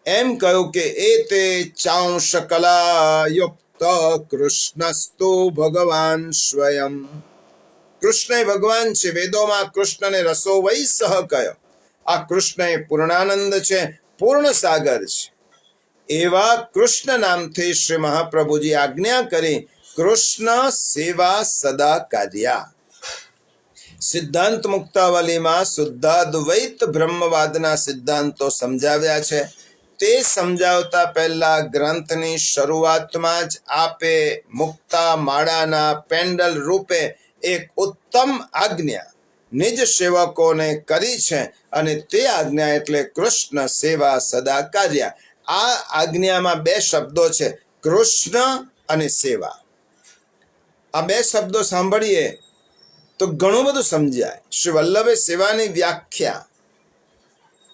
એમ કહ્યું કે એ તે ચાંશ કલા યુક્ત કૃષ્ણસ્તુ ભગવાન સ્વયં. કૃષ્ણ એ ભગવાન છે. વેદોમાં કૃષ્ણને રસો વૈ સહ કહ્યો. આ કૃષ્ણ એ પૂર્ણાનંદ છે, પૂર્ણ સાગર છે. એવા કૃષ્ણ નામથી શ્રી મહાપ્રભુજી આજ્ઞા કરી, કૃષ્ણ સેવા સદા કાર્યા. સિદ્ધાંત મુક્તાવલીમાં શુદ્ધાદ્વૈત બ્રહ્મવાદના સિદ્ધાંતો સમજાવ્યા છે. તે સમજાવતા પહેલા ગ્રંથની શરૂઆતમાં જ આપે મુક્તા માળાના પેન્ડલ રૂપે એક ઉત્તમ આજ્ઞા નિજ સેવકોને કરી છે, અને તે આજ્ઞા એટલે કૃષ્ણ સેવા સદા કાર્યા. આ આજ્ઞામાં બે શબ્દો છે, કૃષ્ણ અને સેવા. આ બે શબ્દો સાંભળીએ તો ઘણું બધું સમજાય. શ્રી વલ્લભે સેવાની વ્યાખ્યા,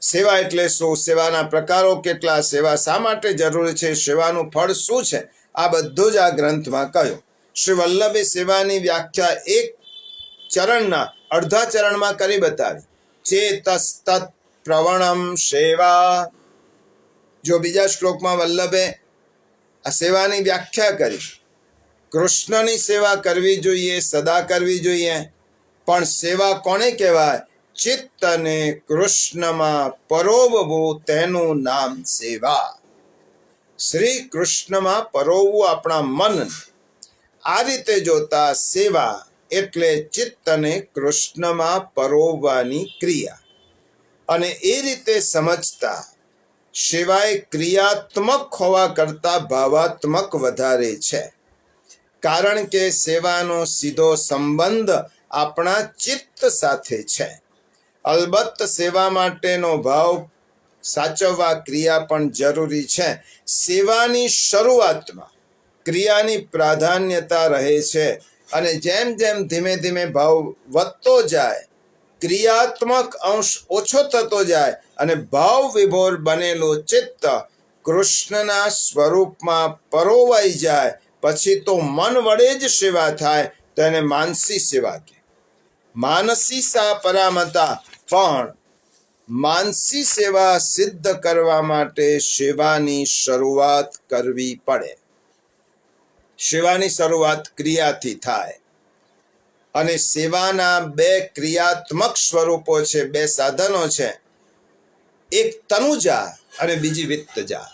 સેવા એટલે શું, સેવાના પ્રકારો કેટલા, સેવા શા માટે જરૂરી છે, સેવાનું ફળ શું છે, આ બધું જ આ ગ્રંથમાં કહ્યું. શ્રી વલ્લભે સેવાની વ્યાખ્યા એક ચરણના અડધા ચરણમાં કરી બતાવી. ચેતસ્તત પ્રવણમ સેવા. જો બીજા શ્લોકમાં વલ્લભે આ સેવાની વ્યાખ્યા કરી. કૃષ્ણની સેવા કરવી જોઈએ, સદા કરવી જોઈએ. પણ સેવા કોને કહેવાય? ચિત્તને કૃષ્ણમાં પરોવવું, તેનું નામ સેવા. શ્રી કૃષ્ણમાં પરોવવું આપણા મન. આ રીતે જોતા સેવા એટલે ચિત્તને કૃષ્ણમાં પરોવવાની ક્રિયા. અને એ રીતે સમજતા સેવા ક્રિયાત્મક હોવા કરતા ભાવાત્મક વધારે છે. કારણ કે સેવાનો સીધો સંબંધ આપણા ચિત્ત સાથે છે. અલબત્ત સેવા માટેનો ભાવ સાચવવા ક્રિયા પણ જરૂરી છે. સેવાની શરૂઆતમાં ક્રિયાની પ્રાધાન્યતા રહે છે, અને જેમ જેમ ધીમે ધીમે ભાવ વધતો જાય, ક્રિયાત્મક અંશ ઓછો થતો જાય, અને ભાવ વિભોર બનેલું ચિત્ત કૃષ્ણના સ્વરૂપમાં પરોવાઈ જાય, પછી તો મન વડે જ સેવા થાય. તેને માનસી સેવા કહે. માનસી સા પરામતા. પણ માનસી સેવા સિદ્ધ કરવા માટે સેવાની શરૂઆત કરવી પડે. સેવાની શરૂઆત ક્રિયાથી થાય. અને સેવાના બે ક્રિયાત્મક સ્વરૂપો છે, બે સાધનો છે. એક તનુજા અને બીજી વિત્તજા.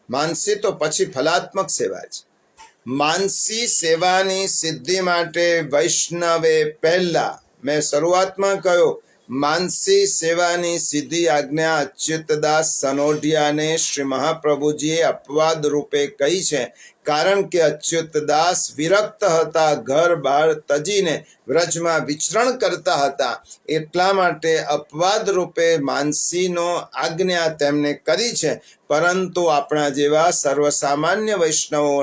માનસી તો પછી ફલાત્મક સેવા છે. માનસી સેવાની સિદ્ધિ માટે વૈષ્ણવે પહેલા, મેં શરૂઆતમાં કહ્યું, માનસી સેવાની સીધી આજ્ઞા અચ્યુતદાસ સનોડિયાને શ્રી મહાપ્રભુજીએ અપવાદ રૂપે કહી છે. કારણ કે અચ્યુતદાસ વિરક્ત હતા, ઘર બહાર તજીને વ્રજમાં વિચરણ કરતા હતા. એટલા માટે અપવાદ રૂપે માનસીનો આજ્ઞા તેમને કરી છે. પરંતુ આપણા જેવા સર્વસામાન્ય વૈષ્ણવો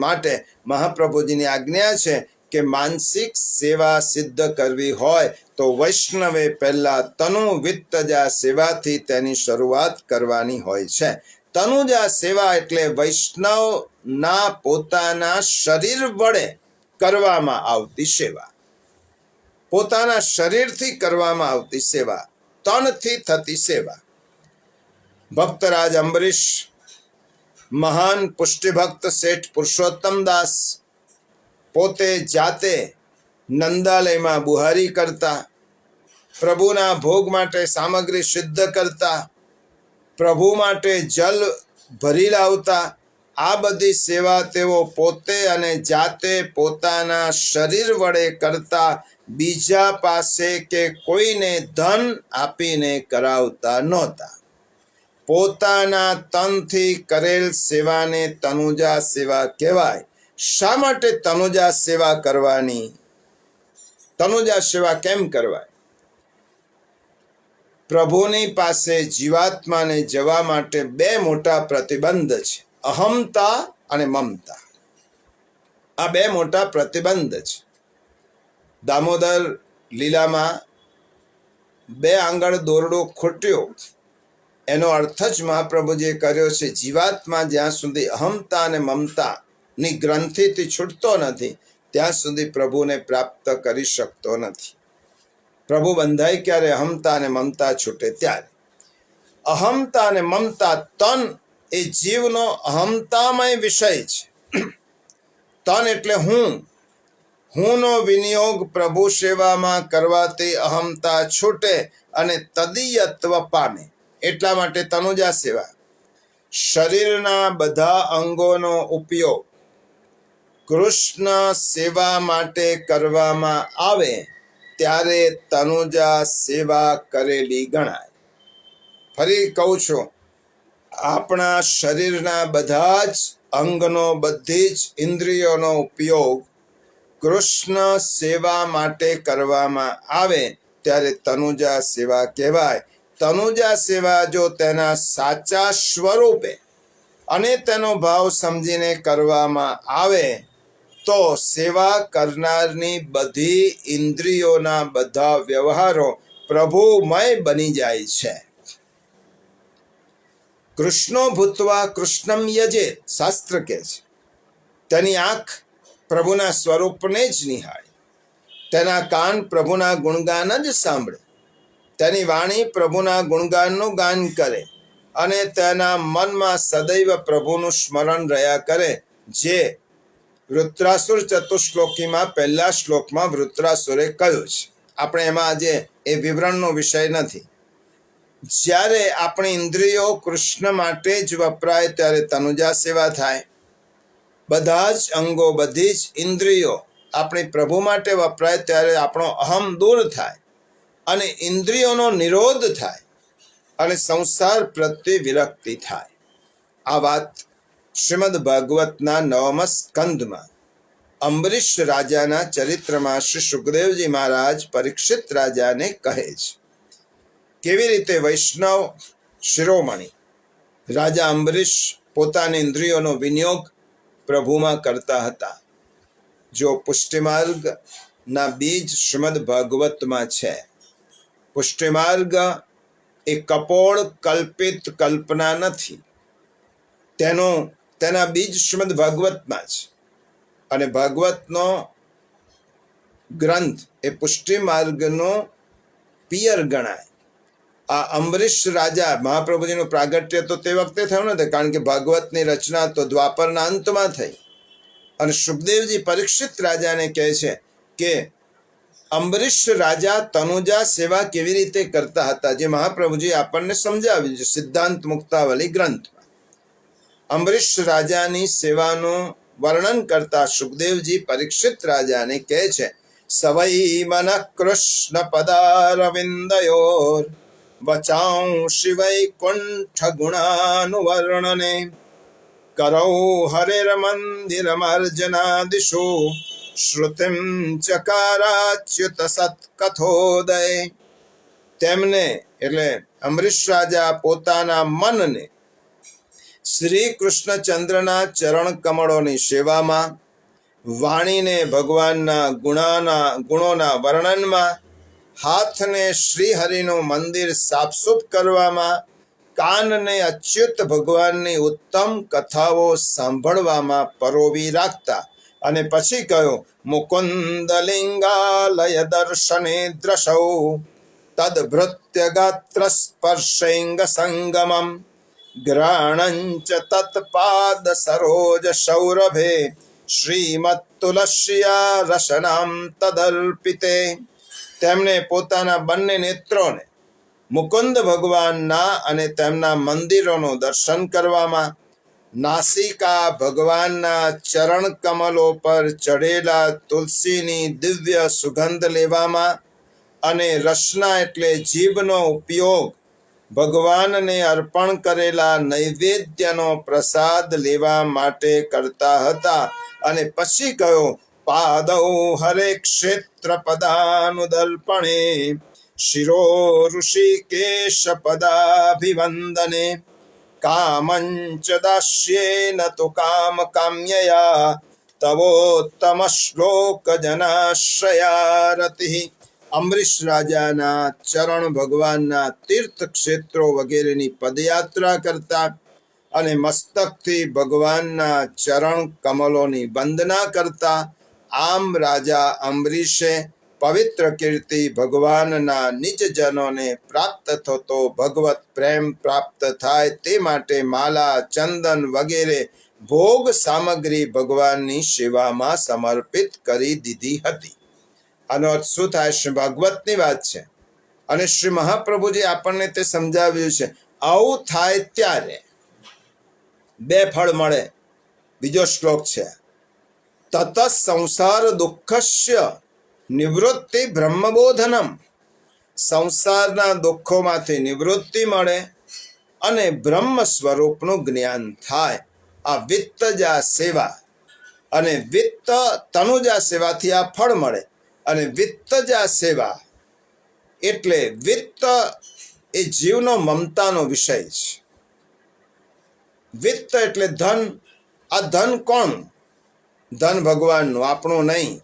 માટે મહાપ્રભુજીની આજ્ઞા છે કે માનસિક સેવા સિદ્ધ કરવી હોય તો વૈષ્ણવે પહેલા તનુ વિત્તજા સેવાથી તેની શરૂઆત કરવાની હોય છે. તનુજા સેવા એટલે વૈષ્ણવના પોતાના શરીર વડે કરવામાં આવતી સેવા. પોતાના શરીરથી કરવામાં આવતી સેવા, તનથી થતી સેવા. ભક્તરાજ અંબરીશ, મહાન પુષ્ટિભક્ત શેઠ પુરુષોત્તમ દાસ પોતે જાતે નંદાલયમાં બુહારી કરતા, પ્રભુના ભોગ માટે સામગ્રી સિદ્ધ કરતા, પ્રભુ માટે જલ ભરી લાવતા. આ બધી સેવા તેઓ પોતે અને જાતે પોતાના શરીર વડે કરતા. બીજા પાસે કે કોઈને ધન આપીને કરાવતા નહોતા. પોતાના તનથી કરેલ સેવાને તનુજા સેવા કહેવાય. શા માટે તનુજા સેવા કરવાની? તનુજા સેવા કેમ કરવાય? પ્રભુની પાસે જીવાત્માને જવા માટે બે મોટા પ્રતિબંધ છે, અહમતા અને મમતા. આ બે મોટા પ્રતિબંધ છે. દામોદર લીલામાં બે આંગળ દોરડો ખૂટ્યો, એનો અર્થ જ મહાપ્રભુજીએ કર્યો છે. જીવાત્મા જ્યાં સુધી અહમતા અને મમતાની ગ્રંથિથી છૂટતો નથી, ત્યાં સુધી પ્રભુને પ્રાપ્ત કરી શકતો નથી. પ્રભુ બંધાય ક્યારે? અહમતા અને મમતા છૂટે ત્યારે. અહમતા અને મમતા, તન એ જીવનો અહમતામય વિષય છે. તન એટલે હુંનો વિનિયોગ પ્રભુ સેવામાં કરવાથી અહમતા છૂટે અને તદીયત્વ પામે. એટલા માટે તનુજા સેવા. શરીરના બધા અંગોનો ઉપયોગ કૃષ્ણ સેવા માટે કરવામાં આવે ત્યારે તનુજા સેવા કરેલી ગણાય. ફરી કહું છું, આપણા શરીરના બધા જ અંગનો, બધી જ ઇન્દ્રિયોનો ઉપયોગ કૃષ્ણ સેવા માટે કરવામાં આવે ત્યારે તનુજા સેવા કહેવાય. તનુજા સેવા જો તેના સાચા સ્વરૂપે અને તેનો ભાવ સમજીને કરવામાં આવે તો સેવા કરનારની બધી ઇન્દ્રિયોના બધા વ્યવહારો પ્રભુમય બની જાય છે. કૃષ્ણો ભૂત્વા કૃષ્ણમ યજેત, શાસ્ત્ર કહે છે. તેની આંખ પ્રભુના સ્વરૂપને જ નિહાળે, તેના કાન પ્રભુના ગુણગાન જ સાંભળે, તેની વાણી પ્રભુના ગુણગાનનું ગાન કરે અને તેના મનમાં સદૈવ પ્રભુનું સ્મરણ રહ્યા કરે. જે વૃત્રાસુર ચતુશ્લોકીમાં પહેલા શ્લોકમાં વૃત્રાસુરે કહ્યું છે. આપણે એમાં આજે એ વિવરણનો વિષય નથી. જ્યારે આપણી ઇન્દ્રિયો કૃષ્ણ માટે જ વપરાય ત્યારે તનુજા સેવા થાય. બધા જ અંગો, બધી જ ઇન્દ્રિયો આપણી પ્રભુ માટે વપરાય ત્યારે આપણો અહમ દૂર થાય અને ઇન્દ્રિયોનો નિરોધ થાય અને સંસાર પ્રત્યે વિરક્તિ થાય. આ વાત શ્રીમદ ભાગવતના 9મ સ્કંદમાં અંબરીશ રાજાના ચરિત્રમાં શ્રી સુખદેવજી મહારાજ પરીક્ષિત રાજાને કહે છે કેવી રીતે વૈષ્ણવ શિરોમણી રાજા અંબરીશ પોતાની ઇન્દ્રિયોનો વિનિયોગ પ્રભુમાં કરતા હતા. જો પુષ્ટિમાર્ગના બીજ શ્રીમદ ભાગવતમાં છે. પુષ્ટિમાર્ગ એ કપોળ કલ્પિત કલ્પના નથી. તેના બીજ શ્રીમદ ભાગવતમાં છે અને ભાગવતનો ગ્રંથ એ પુષ્ટિમાર્ગનો પિયર ગણાય. આ અંબરીશ રાજા, મહાપ્રભુજીનું પ્રાગટ્ય તો તે વખતે થયું નથી, કારણ કે ભાગવતની રચના તો દ્વાપરના અંતમાં થઈ. અને સુખદેવજી પરીક્ષિત રાજાને કહે છે કે અંબરીશ રાજા તનુજા સેવા કેવી રીતે કરતા હતા, જે મહાપ્રભુજી આપણને સમજાવ્યું છે સિદ્ધાંત મુક્તાવલી ગ્રંથમાં. અંબરીશ રાજાની સેવાનું વર્ણન કરતા સુખદેવજી પરીક્ષિત રાજાને કહે છે, સવૈ મન કૃષ્ણ પદારવિંદયોર વચાંશિ વૈકુંઠ ગુણાનુવર્ણને કરૌ હરેર મંદિર માર્જનાદિશુ શ્રુતિમ ચકારાચ્યુત સત્કથોદય. તેમને એટલે અંબરીશ રાજા પોતાના મનને શ્રી કૃષ્ણચંદ્રના ચરણ કમળોની સેવામાં, વાણીને ભગવાનના ગુણોના વર્ણનમાં, હાથને શ્રીહરિનું મંદિર સાફસૂફ કરવામાં, કાનને અચ્યુત ભગવાનની ઉત્તમ કથાઓ સાંભળવામાં પરોવી રાખતા. અને પછી કહ્યું, મુકુંદ લિંગાલય દર્શને દ્રશૌ તદભૃત્ય ગાત્ર સ્પર્શેંગ સંગમમ ગ્રાણંચ તત્પાદ સરોજ સૌરભે શ્રીમત્તુલસ્યા રસનામ તદર્પિતે. તેમણે પોતાના બંને નેત્રોને મુકુંદ ભગવાનના અને તેમના મંદિરોનું દર્શન કરવામાં, નાસિકા ભગવાનના ચરણ કમલો પર ચઢેલા તુલસીની દિવ્ય સુગંધ લેવામાં અને રસના એટલે જીભનો ઉપયોગ ભગવાનને અર્પણ કરેલા નૈવેદ્યનો પ્રસાદ લેવા માટે કરતા હતા. અને પછી કહ્યું, પાદૌ હરે ક્ષેત્ર પદાનુદલ્પણે શિરો ઋષિકેશ પદાભિવંદને કામંચ દાસ્યેન તુ કામ કામ્યયા તવોત્તમ શ્લોક જનાશ્રયારતિ. અંબરીશ રાજાના ચરણ ભગવાનના તીર્થ ક્ષેત્રો વગેરેની પદયાત્રા કરતા અને મસ્તકથી ભગવાનના ચરણ કમલોની વંદના કરતા. આમ રાજા અંબરીશે પવિત્ર કીર્તિ ભગવાનના નિજજનોને પ્રાપ્ત થતો ભગવત પ્રેમ પ્રાપ્ત થાય તે માટે માલા, ચંદન વગેરે ભોગ સામગ્રી ભગવાનની સેવામાં સમર્પિત કરી દીધી હતી. આનો અર્થ શું થાય? શ્રી ભાગવતની વાત છે અને શ્રી મહાપ્રભુજી આપણને તે સમજાવ્યું છે. આવું થાય ત્યારે બે ફળ મળે. બીજો શ્લોક છે, તત સંસાર દુઃખસ્ય નિવૃત્તિ બ્રહ્મબોધનમ. સંસારના દુઃખોમાંથી નિવૃત્તિ મળે અને બ્રહ્મ સ્વરૂપનું જ્ઞાન થાય. આ વિત્તજા સેવા અને વિત્ત તનુજા સેવાથી આ ફળ મળે. અને વિત્તજા સેવા એટલે વિત્ત એ જીવનો મમતાનો વિષય છે. વિત્ત એટલે ધન. આ ધન કોણ? ધન ભગવાનનું, આપણું નહીં.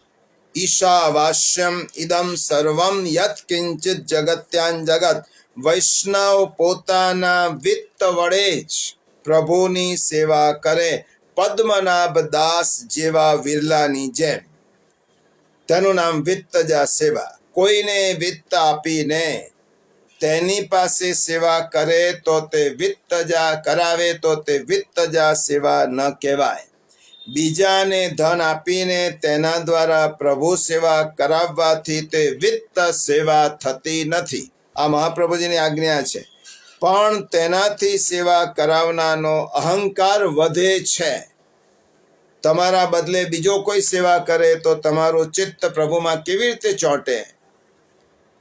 ઈશાવાસ્યમ ઇદમ સર્વમ યત કિંચિત જગત્યાન જગત. વૈષ્ણવ પોતાના વિત્ત વડે જ પ્રભુની સેવા કરે, પદ્મનાભ દાસ જેવા વિરલાની જેમ. તેનું નામ વિત્તજા સેવા. કોઈને વિત્ત આપીને તેની પાસે સેવા કરે તો તે વિત્તજા કરાવે તો તે વિત્તજા સેવા ન કહેવાય. બીજાને ધન આપીને તેના દ્વારા પ્રભુ સેવા કરાવવાથી તે વિત્ત સેવા થતી નથી. આ મહાપ્રભુજીની આજ્ઞા છે. પણ તેનાથી સેવા કરાવનારનો અહંકાર વધે છે. તમારા બદલે બીજો કોઈ સેવા કરે તો તમારું ચિત્ત પ્રભુમાં કેવી રીતે ચોંટે?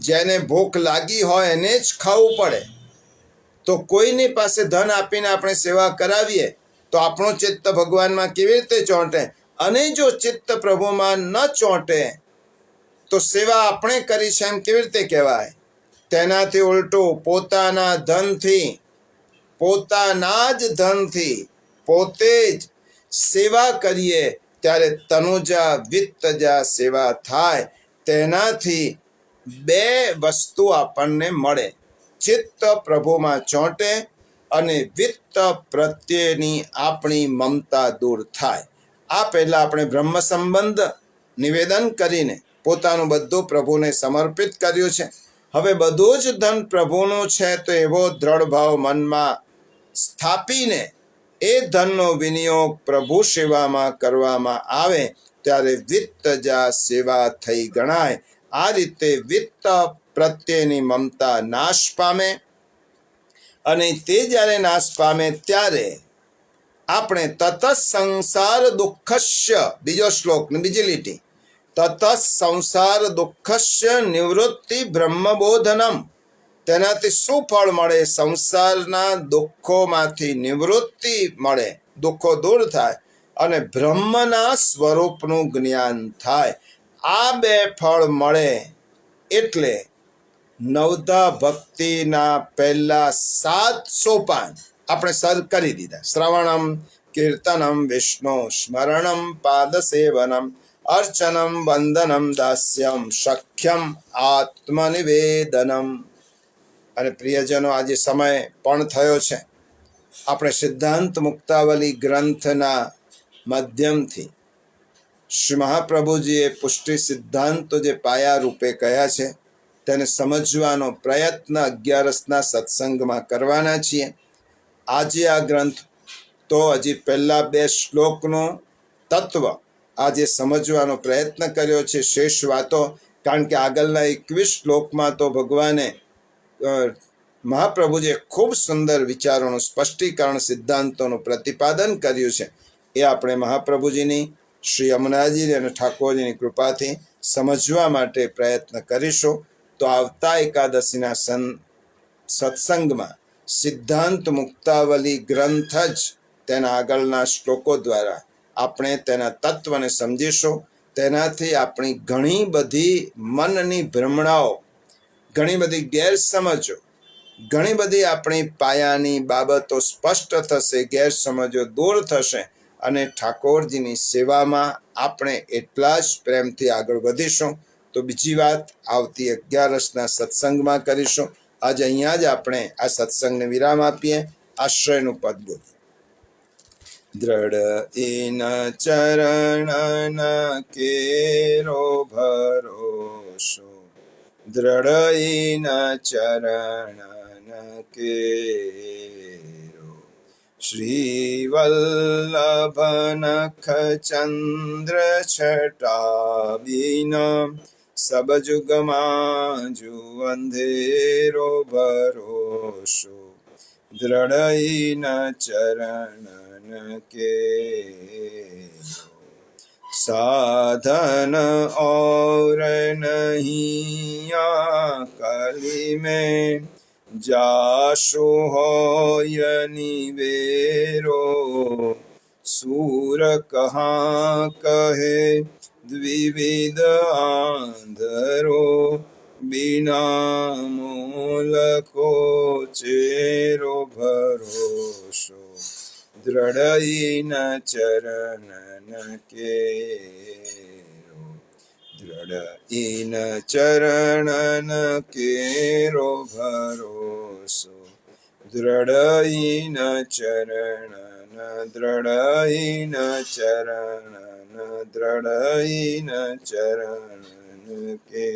જેને ભૂખ લાગી હોય એને જ ખાવું પડે. તો કોઈની પાસે ધન આપીને આપણે સેવા કરાવીએ તો આપણું ચિત્ત ભગવાનમાં કેવી રીતે ચોંટે? અને જો ચિત્ત પ્રભુમાં ન ચોંટે તો સેવા આપણે કરી છે એમ કેવી રીતે કહેવાય? તેનાથી ઉલટું પોતાના જ ધનથી પોતે જ સેવા કરીએ ત્યારે તનુજા વિત્તજા સેવા થાય. તેનાથી બે વસ્તુ આપણને મળે. ચિત્ત પ્રભુમાં ચોંટે અને વિત્ત પ્રત્યેની આપણી મમતા દૂર થાય. આ પહેલા આપણે બ્રહ્મ સંબંધ નિવેદન કરીને પોતાનું બધું પ્રભુને સમર્પિત કર્યું છે. હવે બધું જ ધન પ્રભુનું છે તો એવો દ્રઢ ભાવ મનમાં સ્થાપીને એ ધનનો વિનિયોગ પ્રભુ સેવામાં કરવામાં આવે ત્યારે વિત્તજા સેવા થઈ ગણાય. આ રીતે વિત્ત પ્રત્યેની મમતા નાશ પામે અને તે જ્યારે નાશ પામે ત્યારે આપણે તત સંસાર દુઃખસ્ય, બીજો શ્લોક ને બીજી લીટી, તત સંસાર દુઃખસ્ય નિવૃત્તિ બ્રહ્મબોધનમ. તેનાથી શું ફળ મળે? સંસારના દુઃખોમાંથી નિવૃત્તિ મળે, દુઃખો દૂર થાય અને બ્રહ્મના સ્વરૂપનું જ્ઞાન થાય. આ બે ફળ મળે એટલે નવધા ભક્તિના પહેલા 7 સોપાન આપણે સર કરી દીધા. શ્રવણમ કીર્તનમ વિષ્ણુ સ્મરણમ પાદસેવનમ અર્ચનમ વંદનમ દાસ્યમ શક્યમ આત્મનિવેદનમ. અને પ્રિયજનો, આજે સમય પણ થયો છે. આપણે સિદ્ધાંત મુક્તાવલી ગ્રંથના માધ્યમથી શ્રી મહાપ્રભુજીએ પુષ્ટિ સિદ્ધાંતો જે પાયા રૂપે કહ્યા છે તેને સમજવાનો પ્રયત્ન 11ના સત્સંગમાં કરવાના છીએ. આજે આ ગ્રંથ તો હજી પહેલા 2 શ્લોકનું તત્વ આજે સમજવાનો પ્રયત્ન કર્યો છે. શેષ વાતો, કારણ કે આગળના 21 શ્લોકમાં તો ભગવાને મહાપ્રભુજીએ ખૂબ સુંદર વિચારોનું સ્પષ્ટીકરણ, સિદ્ધાંતોનું પ્રતિપાદન કર્યું છે. એ આપણે મહાપ્રભુજીની, શ્રી યમુનાજી અને ઠાકોરજીની કૃપાથી સમજવા માટે પ્રયત્ન કરીશું. તો આવતા એકાદશીના સત્સંગમાં સિદ્ધાંત મુક્તાવલી ગ્રંથ જ તેના આગળના શ્લોકો દ્વારા આપણે તેના તત્વને સમજીશું. તેનાથી આપણી ઘણી બધી મનની ભ્રમણાઓ, ઘણી બધી ગેરસમજો, ઘણી બધી આપણી પાયાની બાબતો સ્પષ્ટ થશે, ગેરસમજો દૂર થશે અને ઠાકોરજીની સેવામાં આપણે એટલા જ પ્રેમથી આગળ વધીશું. તો બીજી વાત આવતી 11ના સત્સંગમાં કરીશું. આજે અહીંયા જ આપણે આ સત્સંગને વિરામ આપીએ. આશ્રયનું પદ બોલીએ. દ્રઢ ઇન ચરણ કેરો ભરોસો, દ્રઢ ઇન ચરણ કેરો श्रीवल्लभ नख चंद्र छटा बीना सब जुग मांजू अंधेरो भरोसो दृढ़ई न चरणन के साधन और नहीं कली में जासु होय निवेरो सूर कहाँ कहे द्विविध आंधरो बिना मूल को चेरो भरोसो दृढ़ई न चरणन केरो दृढ़ई न चरणन केरो भरोसो दृढ़ई न चरणन दृढ़ई न चरणन दृढ़ई न चरणन के।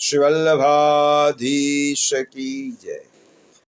श्री वल्लभाधीश की जय।